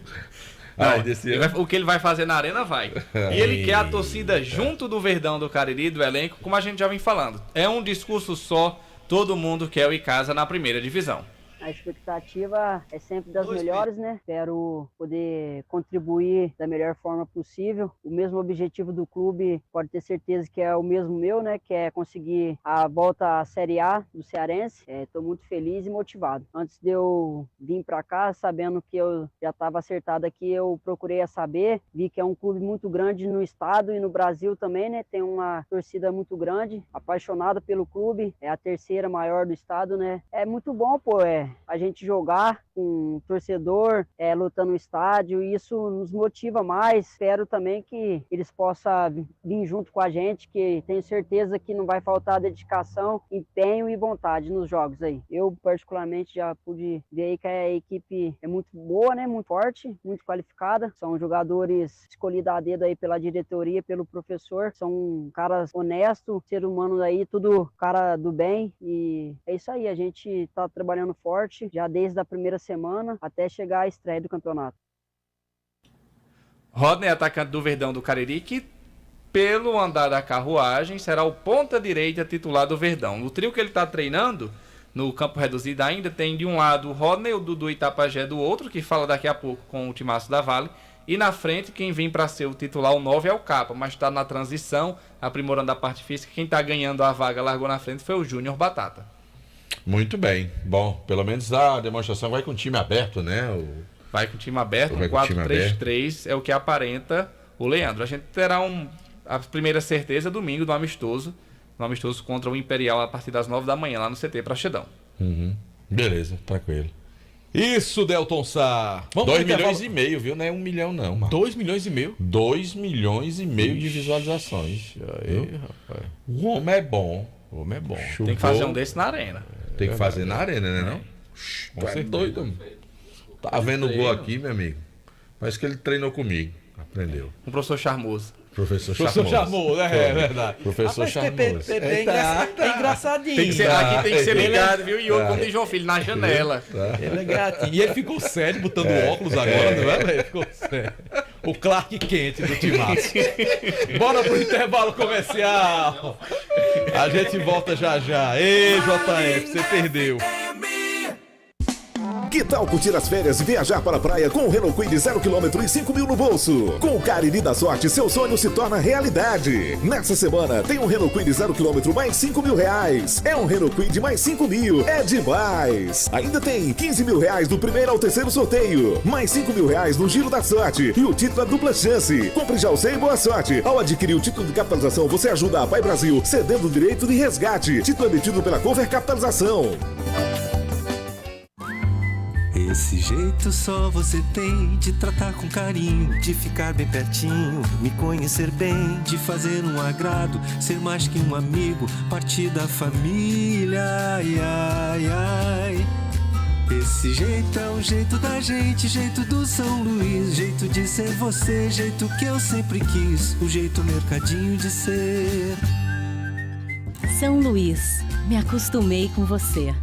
Não, Aí, desse ele ano. vai- o que ele vai fazer na arena vai. E ele quer a torcida junto do Verdão do Cariri, do elenco, como a gente já vem falando. É um discurso só, todo mundo quer o Icasa na primeira divisão. A expectativa é sempre das melhores, né? Espero poder contribuir da melhor forma possível. O mesmo objetivo do clube, pode ter certeza que é o mesmo meu, né? Que é conseguir a volta à Série A do Cearense. Estou muito feliz e motivado. Antes de eu vir para cá, sabendo que eu já estava acertado aqui, eu procurei saber. Vi que é um clube muito grande no estado e no Brasil também, né? Tem uma torcida muito grande, apaixonada pelo clube. É a terceira maior do estado, né? É muito bom, pô, a gente jogar com um torcedor lutando no estádio, e isso nos motiva mais. Espero também que eles possam vir junto com a gente, que tenho certeza que não vai faltar dedicação, empenho e vontade nos jogos aí. Eu particularmente já pude ver aí que a equipe é muito boa, né? Muito forte, muito qualificada. São jogadores escolhidos a dedo aí pela diretoria, pelo professor. São caras honestos, ser humano aí, tudo cara do bem, e é isso aí. A gente tá trabalhando forte já desde a primeira semana até chegar à estreia do campeonato. Rodney, atacante do Verdão do Cariri, que pelo andar da carruagem será o ponta-direita titular do Verdão. No trio que ele está treinando, no campo reduzido ainda, tem de um lado o Rodney, o Dudu Itapajé do outro, que fala daqui a pouco com o Timaço da Vale. E na frente, quem vem para ser o titular, o 9, é o Capa, mas está na transição, aprimorando a parte física. Quem está ganhando a vaga, largou na frente, foi o Júnior Batata. Muito bem. Bom, pelo menos a demonstração vai com o time aberto, né? Vai com o time aberto, Vai com o time 4-3-3 é o que aparenta o Leandro. A gente terá a primeira certeza domingo no amistoso contra o Imperial a partir das 9 da manhã, lá no CT Praxedão. Beleza, tranquilo. Isso, Delton Sá. 2 milhões e meio, viu? Não é 1 milhão, não, mano. 2 milhões e meio? 2 milhões e meio de visualizações. Aí, rapaz. O homem é bom. O homem é bom. Tem que fazer um desse na arena. Tem que fazer na arena, né? Não? Tu é doido, mano. Tá vendo o gol aqui, meu amigo? Parece que ele treinou comigo. Aprendeu. O professor Charmoso. Professor Charmoso, é verdade. Professor Charmoso. É engraçadinho. Tem que ser, aqui tem que ser ligado, viu? E eu, como diz João Filho, na janela. Ele é gatinho. E ele ficou sério botando óculos agora, não é? Ele ficou sério. O Clark Kent do Timaço. Bora pro intervalo comercial. A gente volta já já. Ei, JF, você perdeu. Que tal curtir as férias e viajar para a praia com o Renault Kwid 0 km e 5 mil no bolso? Com o Cariri da Sorte, seu sonho se torna realidade. Nessa semana tem um Renault Kwid 0 km mais 5 mil reais. É um Renault Kwid mais 5 mil. É demais! Ainda tem 15 mil reais do primeiro ao terceiro sorteio. Mais 5 mil reais no Giro da Sorte. E o título é dupla chance. Compre já o seu e boa sorte. Ao adquirir o título de capitalização, você ajuda a Pai Brasil, cedendo o direito de resgate. Título emitido pela Cover Capitalização. Esse jeito só você tem de tratar com carinho, de ficar bem pertinho, me conhecer bem, de fazer um agrado, ser mais que um amigo, partir da família, ai, ai, ai. Esse jeito é o jeito da gente, jeito do São Luís, jeito de ser você, jeito que eu sempre quis, o jeito mercadinho de ser. São Luís, me acostumei com você.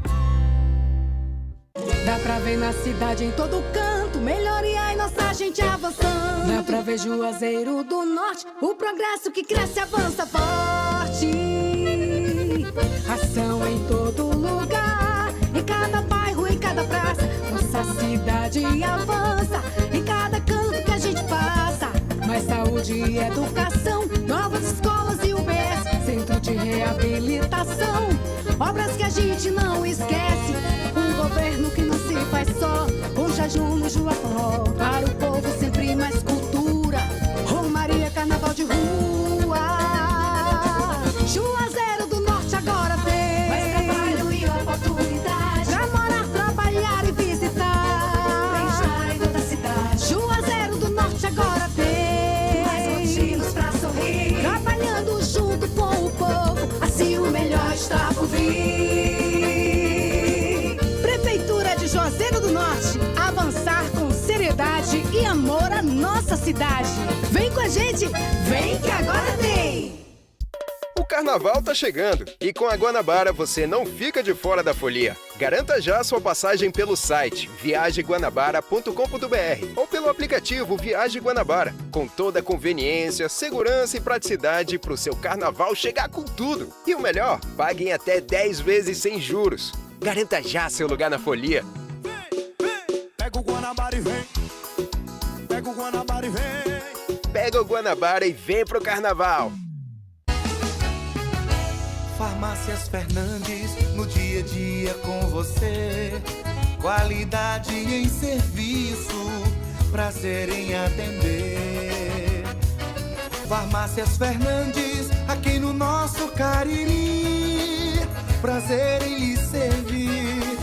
Dá pra ver na cidade em todo canto, melhoria e nossa gente avançando. Dá pra ver Juazeiro do Norte, o progresso que cresce e avança forte. Ação em todo lugar, em cada bairro, em cada praça. Nossa cidade avança, em cada canto que a gente passa. Mais saúde e educação, novas escolas e UBS, centro de reabilitação, obras que a gente não esquece. Um governo que não se faz só, com jejum no Juaforró. Para o povo sempre mais cultura, Romaria, carnaval de rua. Juazeiro do Norte agora tem mais trabalho e oportunidade pra morar, trabalhar e visitar. Bem-estar em toda a cidade. Juazeiro do Norte agora tem mais motivos pra sorrir, trabalhando junto com o povo, assim o melhor está por vir. Juazeiro do Norte, avançar com seriedade e amor à nossa cidade. Vem com a gente, vem que agora tem! O carnaval tá chegando e com a Guanabara você não fica de fora da folia. Garanta já sua passagem pelo site viagemguanabara.com.br ou pelo aplicativo Viagem Guanabara, com toda a conveniência, segurança e praticidade para o seu carnaval chegar com tudo. E o melhor, pague em até 10 vezes sem juros. Garanta já seu lugar na folia. Pega o Guanabara e vem. Pega o Guanabara e vem. Pega o Guanabara e vem pro carnaval. Farmácias Fernandes, no dia a dia com você. Qualidade em serviço, prazer em atender. Farmácias Fernandes, aqui no nosso Cariri. Prazer em lhe servir,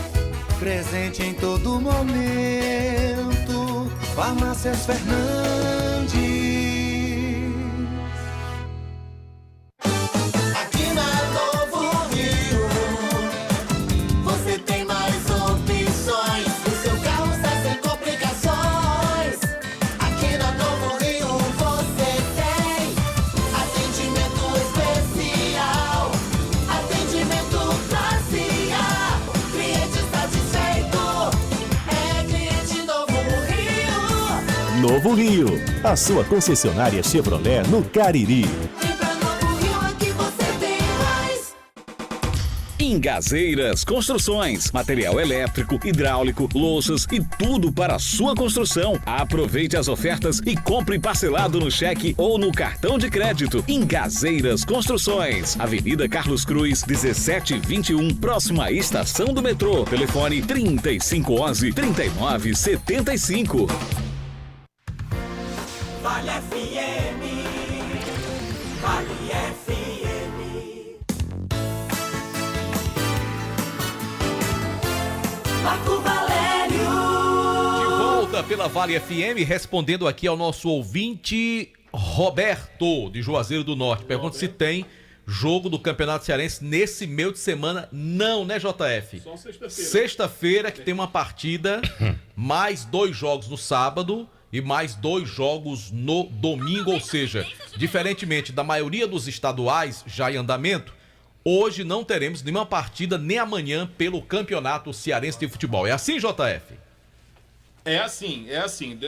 presente em todo momento. Farmácias Fernandes. Aqui na Novo Rio, você tem mais opções. O seu carro está sem complicações. Aqui na Novo Rio você tem atendimento especial, atendimento classe A. Cliente satisfeito é cliente Novo Rio. Novo Rio, a sua concessionária Chevrolet no Cariri. Vem pra Novo Rio, aqui você tem mais. Ingazeiras Construções, material elétrico, hidráulico, louças e tudo para a sua construção. Aproveite as ofertas e compre parcelado no cheque ou no cartão de crédito. Ingazeiras Construções, Avenida Carlos Cruz, 1721, próxima à estação do metrô. Telefone 3511-3975. Vale FM, Vale FM. Marco Valério. De volta pela Vale FM, respondendo aqui ao nosso ouvinte Roberto, de Juazeiro do Norte. Pergunta se tem jogo do Campeonato Cearense nesse meio de semana. Não, né, JF? Só sexta-feira. Sexta-feira que tem uma partida, mais 2 jogos no sábado e mais 2 jogos no domingo, ou seja, diferentemente da maioria dos estaduais já em andamento, hoje não teremos nenhuma partida nem amanhã pelo Campeonato Cearense de Futebol. É assim, JF? É assim.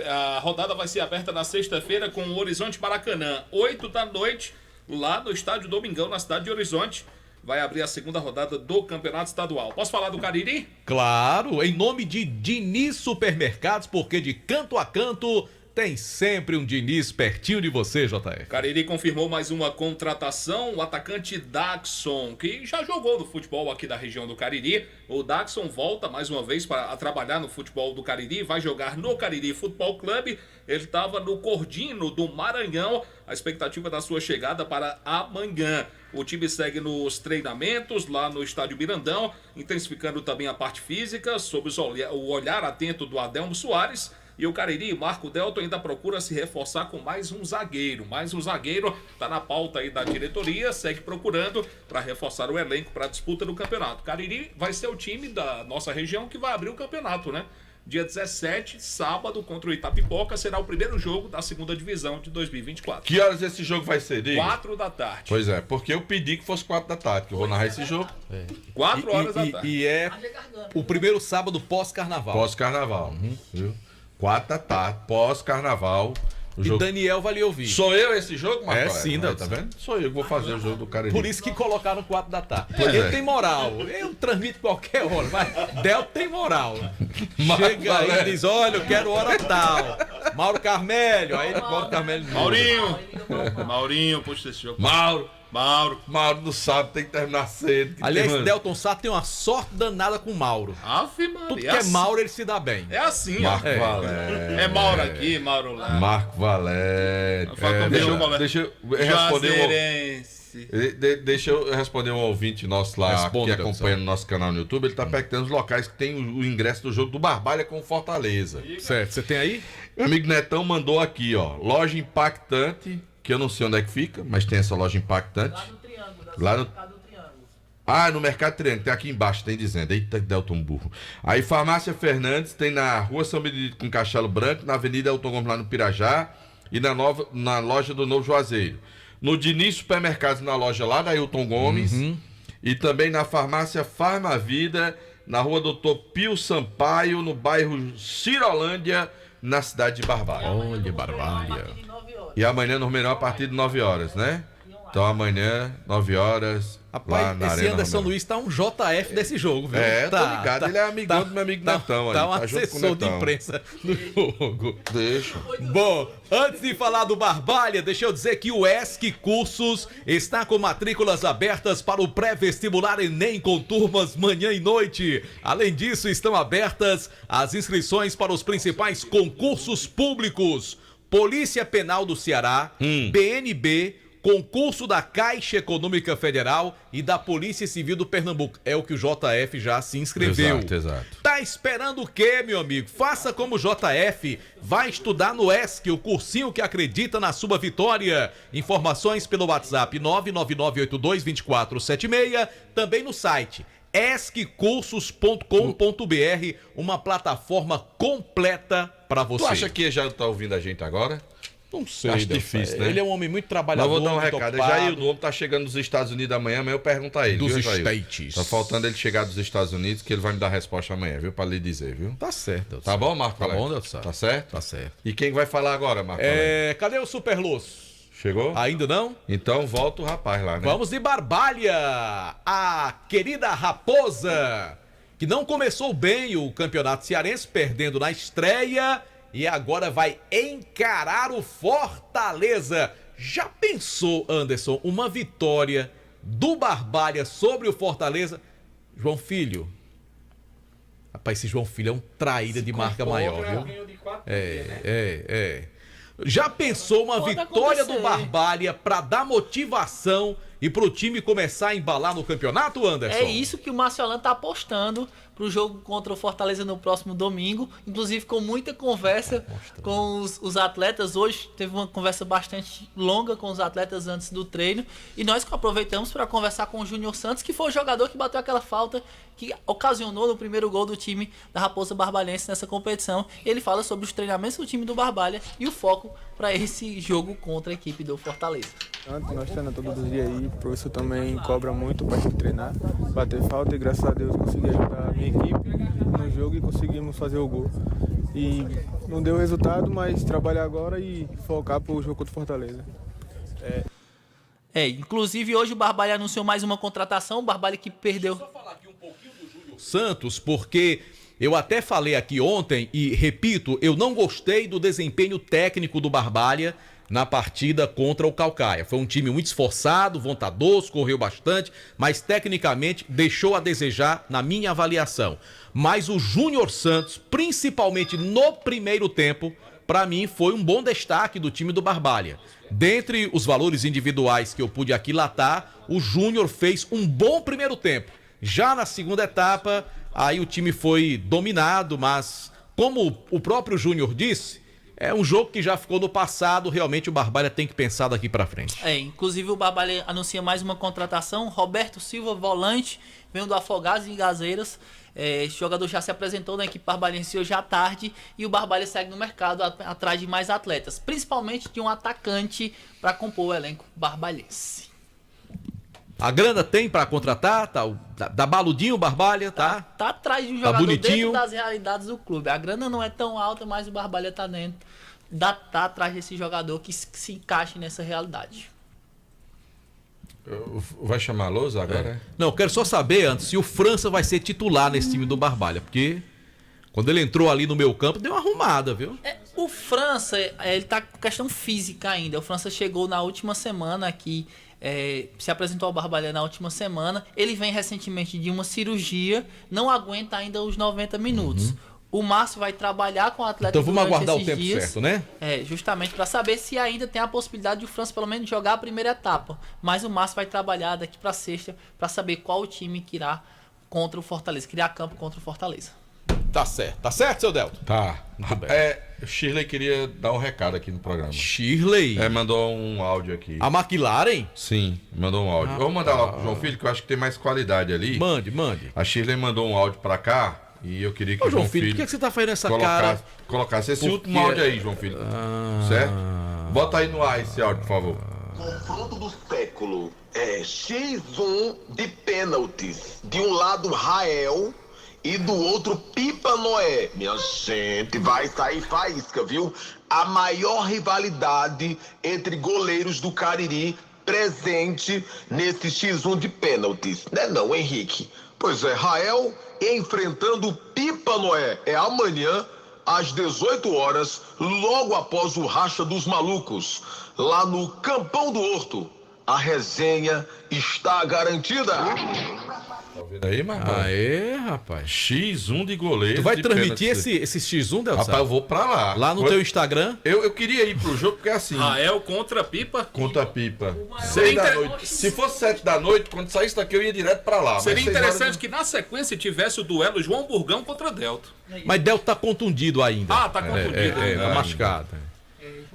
A rodada vai ser aberta na sexta-feira com o Horizonte Maracanã, 8 da noite, lá no estádio Domingão, na cidade de Horizonte. vai abrir a segunda rodada do Campeonato Estadual. Posso falar do Cariri? Claro, em nome de Diniz Supermercados, porque de canto a canto tem sempre um Diniz pertinho de você, JR. Cariri confirmou mais uma contratação, o atacante Daxon, que já jogou no futebol aqui da região do Cariri. O Daxon volta mais uma vez para trabalhar no futebol do Cariri, vai jogar no Cariri Futebol Clube. Ele estava no Cordino do Maranhão, a expectativa da sua chegada para amanhã. O time segue nos treinamentos lá no Estádio Mirandão, intensificando também a parte física, sob o olhar atento do Adelmo Soares. E o Cariri, Marco Delton, ainda procura se reforçar com mais um zagueiro. Mais um zagueiro está na pauta aí da diretoria, segue procurando para reforçar o elenco para a disputa do campeonato. Cariri vai ser o time da nossa região que vai abrir o campeonato, né? Dia 17, sábado, contra o Itapipoca, será o primeiro jogo da segunda divisão de 2024. Que horas esse jogo vai ser, Diego? 4 da tarde. Pois é, porque eu pedi que fosse 4 da tarde, que eu vou narrar esse jogo. 4 horas da tarde. E é o primeiro sábado pós-carnaval. Pós-carnaval, viu? 4 da tarde, pós-carnaval. E jogo... Daniel vai lhe ouvir. Sou eu esse jogo, Marco? É sim, tá vendo? Sou eu que vou fazer o jogo do Cariri. Por isso que colocaram 4 da tarde. Pois Ele é. tem moral. Eu transmito qualquer hora, mas Del tem moral. Chega aí e diz, olha, eu quero hora tal. Mauro Carmelho. Aí Mauro Carmelho. Maurinho, puxa esse jogo. Mauro no sábado tem que terminar cedo. Aliás, Delton Sá tem uma sorte danada com o Mauro. Ave Maria. Tudo que é Mauro, ele se dá bem. É assim, Marco ó. Valério. É Mauro aqui, Mauro lá. Marco Valério. Deixa eu responder um ouvinte nosso lá que acompanha no nosso canal no YouTube. Ele tá perguntando os locais que tem o ingresso do jogo do Barbalha com Fortaleza. Certo, você tem aí? Meu amigo Netão mandou aqui, ó. Loja Impactante, que eu não sei onde é que fica, mas tem essa loja impactante. Lá no Triângulo. Mercado Triângulo. Ah, no Mercado Triângulo, tem aqui embaixo, tem dizendo. Eita, Delton burro. Aí Farmácia Fernandes tem na Rua São Benedito com Castelo Branco, na Avenida Elton Gomes lá no Pirajá e na loja do Novo Juazeiro. No Diniz Supermercados, na loja lá da Hilton Gomes. E também na Farmácia Farmavida, na Rua Doutor Pio Sampaio, no bairro Cirolândia, na cidade de Barbalha. Olha, Barbalha. E amanhã no Romeirão a partir de 9 horas, né? Então amanhã, 9 horas, rapaz, lá na esse Arena Anderson Romeirão. Luiz tá um JF desse jogo, viu? Tô ligado, ele é amigão do meu amigo Netão. Tá um assessor de imprensa no jogo. Deixa. Bom, antes de falar do Barbalha, deixa eu dizer que o ESC Cursos está com matrículas abertas para o pré-vestibular Enem com turmas manhã e noite. Além disso, estão abertas as inscrições para os principais concursos públicos. Polícia Penal do Ceará, PNB, concurso da Caixa Econômica Federal e da Polícia Civil do Pernambuco. É o que o JF já se inscreveu. Exato. Tá esperando o quê, meu amigo? Faça como o JF. Vai estudar no ESC, o cursinho que acredita na sua vitória. Informações pelo WhatsApp 999822476, também no site esccursos.com.br, uma plataforma completa para você. Tu acha que já tá ouvindo a gente agora? Não sei. Acho difícil, né? Ele é um homem muito trabalhador. Mas vou dar um recado. ocupado. Jair, o homem tá chegando dos Estados Unidos amanhã eu pergunto a ele. Dos viu, Jair? States. Tá faltando ele chegar dos Estados Unidos, que ele vai me dar a resposta amanhã, viu? Pra lhe dizer, viu? Tá certo. Tá bom, Marco? Tá bom, Deus. Tá certo? Tá certo. E quem vai falar agora, Marco? Cadê o Superluz? Chegou? Ainda não? Então volta o rapaz lá, né? Vamos de Barbalha. A querida Raposa, que não começou bem o campeonato cearense, perdendo na estreia, e agora vai encarar o Fortaleza. Já pensou, Anderson, uma vitória do Barbalha sobre o Fortaleza? João Filho. Rapaz, esse João Filho é um traíra de marca maior, viu? Já pensou uma vitória do Barbalha para dar motivação e pro time começar a embalar no campeonato, Anderson? É isso que o Marcelo tá apostando pro jogo contra o Fortaleza no próximo domingo, inclusive com muita conversa com os atletas. Hoje teve uma conversa bastante longa com os atletas antes do treino, e nós aproveitamos para conversar com o Júnior Santos, que foi o jogador que bateu aquela falta que ocasionou no primeiro gol do time da Raposa Barbalhense nessa competição. Ele fala sobre os treinamentos do time do Barbalha e o foco para esse jogo contra a equipe do Fortaleza. Nós treinamos todos os dias aí, o professor também cobra muito para a gente treinar, bater falta, e graças a Deus consegui ajudar a minha equipe no jogo e conseguimos fazer o gol. E não deu resultado, mas trabalhar agora e focar para o jogo contra o Fortaleza. Inclusive hoje o Barbalha anunciou mais uma contratação, o Barbalha que perdeu... Deixa eu só falar aqui um pouquinho do Júnior Santos, porque eu até falei aqui ontem e repito, eu não gostei do desempenho técnico do Barbalha na partida contra o Caucaia. Foi um time muito esforçado, vontadoso, correu bastante, mas tecnicamente deixou a desejar na minha avaliação. Mas o Júnior Santos, principalmente no primeiro tempo, para mim foi um bom destaque do time do Barbalha. Dentre os valores individuais que eu pude aquilatar, o Júnior fez um bom primeiro tempo. Já na segunda etapa, aí o time foi dominado, mas como o próprio Júnior disse, é um jogo que já ficou no passado, realmente o Barbalha tem que pensar daqui pra frente. Inclusive o Barbalha anuncia mais uma contratação, Roberto Silva, volante, vem do Afogados em Gazeiras. Esse jogador já se apresentou na equipe barbalhense hoje à tarde e o Barbalha segue no mercado atrás de mais atletas, principalmente de um atacante para compor o elenco barbalhense. A grana tem pra contratar, dá baludinho o Barbalha, tá? Tá atrás de um jogador bonitinho. dentro das realidades do clube. A grana não é tão alta, mas o Barbalha tá dentro. Tá atrás desse jogador que se encaixe nessa realidade. Vai chamar a lousa agora? Não, eu quero só saber antes se o França vai ser titular nesse time do Barbalha, porque quando ele entrou ali no meio campo, deu uma arrumada, viu? O França, ele tá com questão física ainda. O França chegou na última semana aqui, se apresentou ao Barbalha na última semana. Ele vem recentemente de uma cirurgia, não aguenta ainda os 90 minutos. O Márcio vai trabalhar com o atleta então vamos aguardar o esses tempo dias, certo, né? Justamente para saber se ainda tem a possibilidade de o França pelo menos jogar a primeira etapa. Mas o Márcio vai trabalhar daqui para sexta para saber qual o time que irá contra o Fortaleza, criar campo contra o Fortaleza. Tá certo, seu Delto? Tá. Shirley queria dar um recado aqui no programa. Shirley? Mandou um áudio aqui. A McLaren? Sim, mandou um áudio. Vou mandar lá pro João Filho, que eu acho que tem mais qualidade ali. Mande. A Shirley mandou um áudio pra cá e eu queria que o João Filho... por que você tá fazendo essa cara? Colocasse esse último áudio aí, João Filho. Certo? Bota aí no ar esse áudio, por favor. Confronto do século. X1 de pênaltis. De um lado, Rael... e do outro, Pipa Noé. Minha gente, vai sair faísca, viu? A maior rivalidade entre goleiros do Cariri presente nesse X1 de pênaltis. Né não, Henrique? Pois é, Rael enfrentando Pipa Noé. É amanhã, às 18 horas, logo após o Racha dos Malucos, lá no Campão do Horto. A resenha está garantida. Tá vendo aí, Marcão? Aê, rapaz. X1 de goleiro. Tu vai transmitir esse X1, Delcio? Rapaz, eu vou pra lá. Lá no teu Instagram? Eu queria ir pro jogo, porque é assim... Rael contra Pipa? Contra Pipa. 6 da noite. Se fosse 7 da noite, quando saísse daqui, eu ia direto pra lá. Seria interessante que na sequência tivesse o duelo João Burgão contra Delto. Mas Delto tá contundido ainda. Tá contundido. Tá machucado.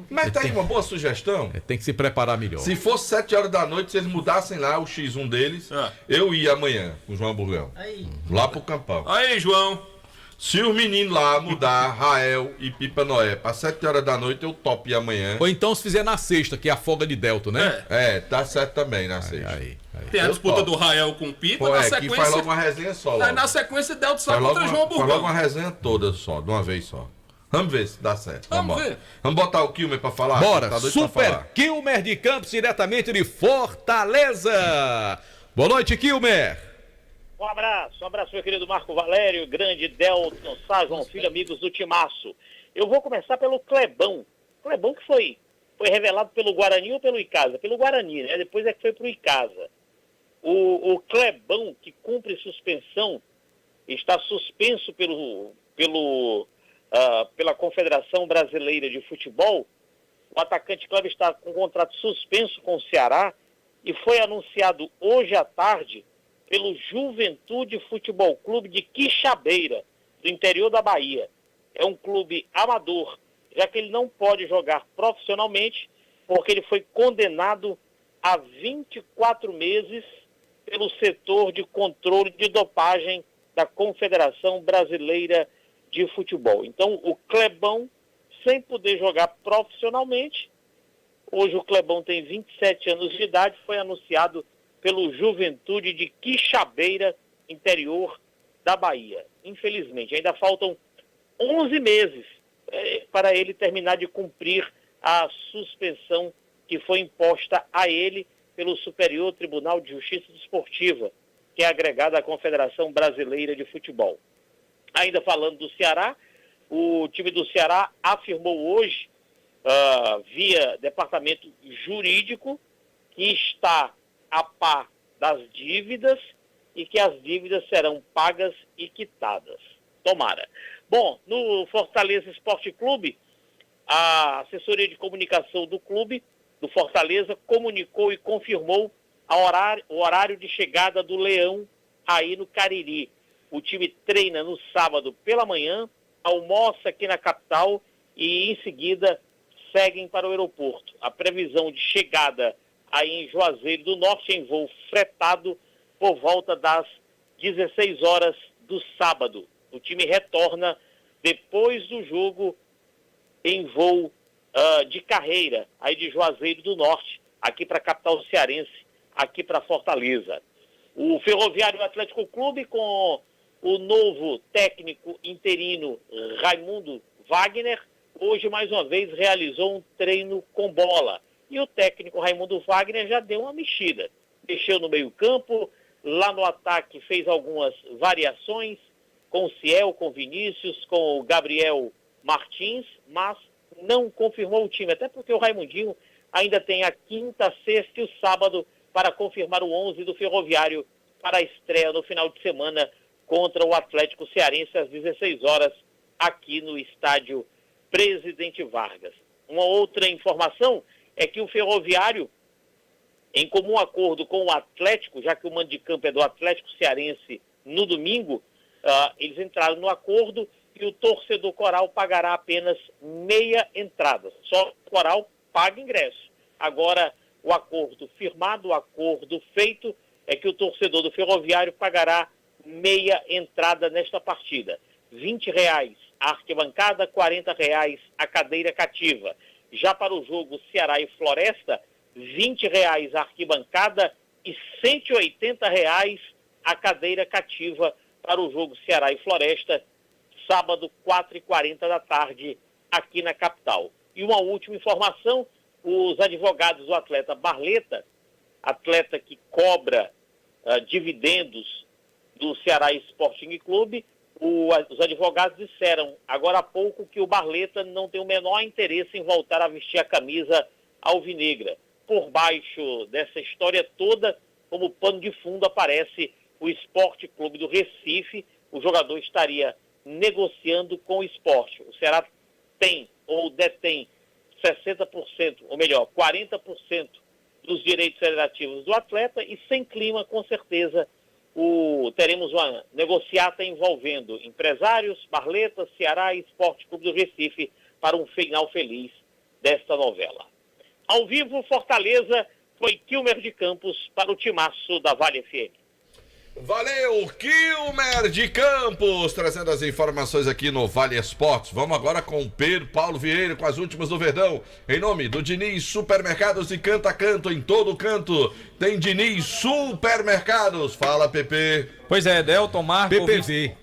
Mas tá aí uma boa sugestão. Tem que se preparar melhor. Se fosse 7 horas da noite, se eles mudassem lá o X1 deles, eu ia amanhã com o João Burgão. Lá pro Campão. Aí, João. Se os meninos lá mudar Rael e Pipa Noé pra 7 horas da noite, eu topo ir amanhã. Ou então se fizer na sexta, que é a folga de Delto, né? Tá certo também na sexta. Tem a disputa do Rael com o Pipa. Na sequência, que faz logo uma resenha só. Aí na sequência, Delto sai contra João Burgão. Faz logo uma resenha toda só, de uma vez só. Vamos ver se dá certo. Vamos ver. Vamos botar o Kilmer pra falar? Bora, tá Super Kilmer de Campos, diretamente de Fortaleza. Boa noite, Kilmer. Um abraço, meu querido Marco Valério, grande Delton Sá, João Filho, amigos do Timaço. Eu vou começar pelo Clebão. Clebão que foi revelado pelo Guarani ou pelo Icasa? Pelo Guarani, né? Depois é que foi pro Icasa. O Clebão, que cumpre suspensão, está suspenso pela Confederação Brasileira de Futebol. O atacante Cleber está com contrato suspenso com o Ceará e foi anunciado hoje à tarde pelo Juventude Futebol Clube de Quixabeira, do interior da Bahia. É um clube amador, já que ele não pode jogar profissionalmente, porque ele foi condenado a 24 meses pelo setor de controle de dopagem da Confederação Brasileira de Futebol. Então, o Clebão, sem poder jogar profissionalmente, hoje o Clebão tem 27 anos de idade, foi anunciado pelo Juventude de Quixabeira, interior da Bahia. Infelizmente, ainda faltam 11 meses para ele terminar de cumprir a suspensão que foi imposta a ele pelo Superior Tribunal de Justiça Desportiva, que é agregado à Confederação Brasileira de Futebol. Ainda falando do Ceará, o time do Ceará afirmou hoje, via departamento jurídico, que está a par das dívidas e que as dívidas serão pagas e quitadas. Tomara. Bom, no Fortaleza Esporte Clube, a assessoria de comunicação do clube, do Fortaleza, comunicou e confirmou o horário de chegada do Leão aí no Cariri. O time treina no sábado pela manhã, almoça aqui na capital e em seguida seguem para o aeroporto. A previsão de chegada aí em Juazeiro do Norte em voo fretado por volta das 16 horas do sábado. O time retorna depois do jogo em voo de carreira, aí de Juazeiro do Norte, aqui para a capital cearense, aqui para Fortaleza. O Ferroviário Atlético Clube, com o novo técnico interino Raimundo Wagner, hoje mais uma vez realizou um treino com bola. E o técnico Raimundo Wagner já deu uma mexida. Mexeu no meio-campo, lá no ataque fez algumas variações, com o Ciel, com o Vinícius, com o Gabriel Martins, mas não confirmou o time, até porque o Raimundinho ainda tem a quinta, sexta e o sábado para confirmar o 11 do Ferroviário para a estreia no final de semana contra o Atlético Cearense às 16 horas aqui no estádio Presidente Vargas. Uma outra informação é que o Ferroviário, em comum acordo com o Atlético, já que o mando de campo é do Atlético Cearense no domingo, eles entraram no acordo e o torcedor Coral pagará apenas meia entrada. Só o Coral paga ingresso. Agora, o acordo firmado, o acordo feito, é que o torcedor do Ferroviário pagará meia entrada nesta partida. R$20 a arquibancada, R$40 a cadeira cativa. Já para o jogo Ceará e Floresta, R$20 a arquibancada e R$180 a cadeira cativa para o jogo Ceará e Floresta, sábado, 4h40 da tarde, aqui na capital. E uma última informação, os advogados do atleta Barleta, atleta que cobra dividendos do Ceará Sporting Clube, os advogados disseram agora há pouco que o Barleta não tem o menor interesse em voltar a vestir a camisa alvinegra. Por baixo dessa história toda, como pano de fundo, aparece o Esporte Clube do Recife. O jogador estaria negociando com o esporte. O Ceará tem ou detém 60%, ou melhor, 40% dos direitos federativos do atleta e sem clima, com certeza, teremos uma negociata envolvendo empresários, Barleta, Ceará e Esporte Clube do Recife para um final feliz desta novela. Ao vivo, Fortaleza, foi Kilmer de Campos para o timaço da Vale FM. Valeu, Kilmer de Campos, trazendo as informações aqui no Vale Esportes. Vamos agora com o Pedro Paulo Vieira com as últimas do Verdão. Em nome do Diniz Supermercados e Canto a Canto, em todo canto tem Diniz Supermercados. Fala, PP. Pois é, Delton, Marco,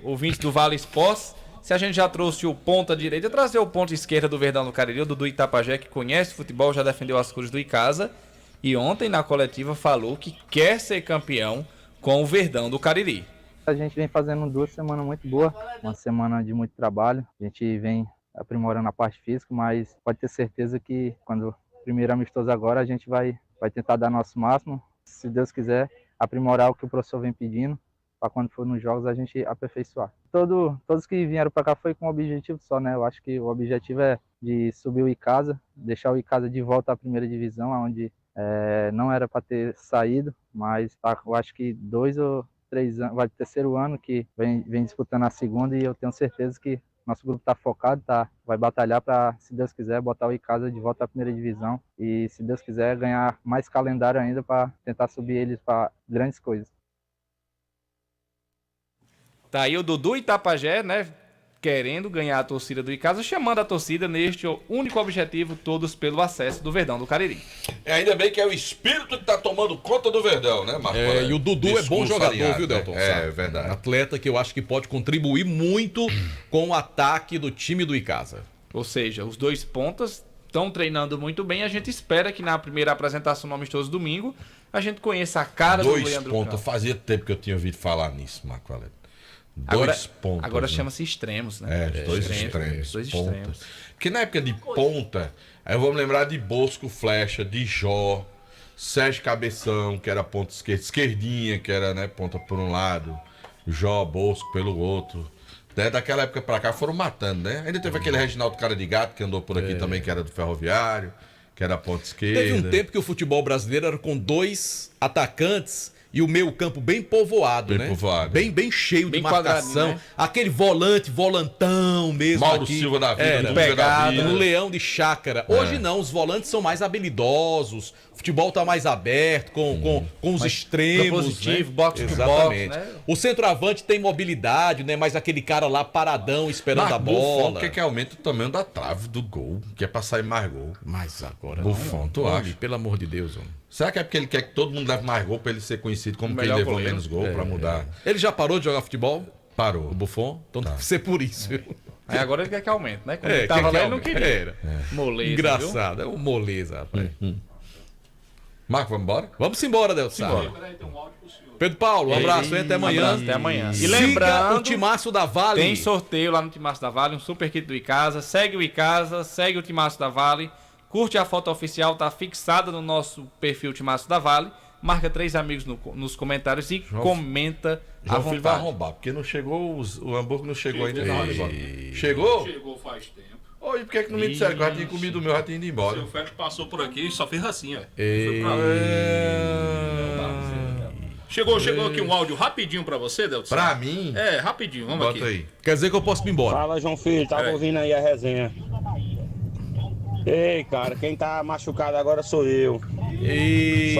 ouvinte do Vale Esportes. Se a gente já trouxe o ponta direita, trazer o ponta esquerda do Verdão do Cariri, o Dudu Itapajé, que conhece futebol, já defendeu as cores do Icasa. E ontem na coletiva falou que quer ser campeão com o Verdão do Cariri. A gente vem fazendo 2 semanas muito boas, uma semana de muito trabalho. A gente vem aprimorando a parte física, mas pode ter certeza que quando o primeiro amistoso agora, a gente vai tentar dar nosso máximo. Se Deus quiser, aprimorar o que o professor vem pedindo, para quando for nos jogos a gente aperfeiçoar. Todos que vieram para cá foi com um objetivo só, né? Eu acho que o objetivo é de subir o Icasa, deixar o Icasa de volta à primeira divisão, onde não era para ter saído, mas eu acho que 2 ou 3 anos, vai ter 3º ano que vem disputando a segunda, e eu tenho certeza que nosso grupo está focado, vai batalhar para, se Deus quiser, botar o Icasa de volta à primeira divisão e, se Deus quiser, ganhar mais calendário ainda para tentar subir eles para grandes coisas. Tá aí o Dudu Itapajé, né? Querendo ganhar a torcida do Icasa, chamando a torcida neste único objetivo, todos pelo acesso do Verdão do Cariri. Ainda bem que é o espírito que tá tomando conta do Verdão, né, Marco? E o Dudu é bom jogador, viu, Delton? É verdade. Atleta que eu acho que pode contribuir muito com o ataque do time do Icasa. Ou seja, os 2 pontas estão treinando muito bem. A gente espera que na primeira apresentação no amistoso domingo a gente conheça a cara do Leandro pontas. Campos. Fazia tempo que eu tinha ouvido falar nisso, Marco Aurélio. Pontas. Agora né? chama-se extremos, né? Dois extremos. Dois ponta. extremos. Porque na época de ponta, aí eu vou me lembrar de Bosco Flecha, de Jó, Sérgio Cabeção, que era ponta esquerda, Esquerdinha, que era, né, ponta por um lado, Jó, Bosco pelo outro. Daquela época pra cá foram matando, né? Ainda teve aquele Reginaldo Cara de Gato, que andou por aqui também, que era do Ferroviário, que era ponta esquerda. Teve um tempo que o futebol brasileiro era com 2 atacantes e o meio campo bem povoado, né? Bem cheio de marcação. Né? Aquele volantão mesmo. Mauro aqui, Silva da vida, era pegado no Leão de Chácara. Hoje não, os volantes são mais habilidosos, o futebol tá mais aberto, com os extremos. Positivo, né? box to box, né? O centroavante tem mobilidade, né? Mas aquele cara lá paradão, esperando a bola. Buffon, que aumenta o tamanho da trave do gol, que é pra sair mais gol. Mas agora Buffon, tu acha? Pelo amor de Deus, homem. Será que é porque ele quer que todo mundo leve mais gol pra ele ser conhecido como quem levou menos gol pra mudar? Ele já parou de jogar futebol? Parou. O Buffon? Então deve ser por isso. Aí agora ele quer que aumente, né? Quando ele tava lá, ele não queria. Moleza, engraçado, viu? É um moleza, rapaz. Marco, vamos embora? Vamos embora, Delcio. Pedro Paulo, um abraço e até amanhã. Até amanhã. E lembrando, o Timaço da Vale. Tem sorteio lá no Timaço da Vale, um super kit do Icasa. Segue o Icasa, segue o Timaço da Vale. Curte a foto oficial, tá fixada no nosso perfil Timaço da Vale. Marca 3 amigos nos comentários e comenta à vontade. Vai arrombar, porque não chegou, o hambúrguer não chegou ainda. Chegou? Chegou faz tempo. Oi, por que não me disseram que eu já tinha comido o meu, já tinha ido embora? O Félix passou por aqui e só fez assim, ó. Chegou aqui um áudio rapidinho pra você, Delton. Pra mim? É, rapidinho, vamos Bota aqui. aí. Quer dizer que eu posso ir embora? Fala, João Filho, tava ouvindo aí a resenha. Ei, cara, quem tá machucado agora sou eu. E...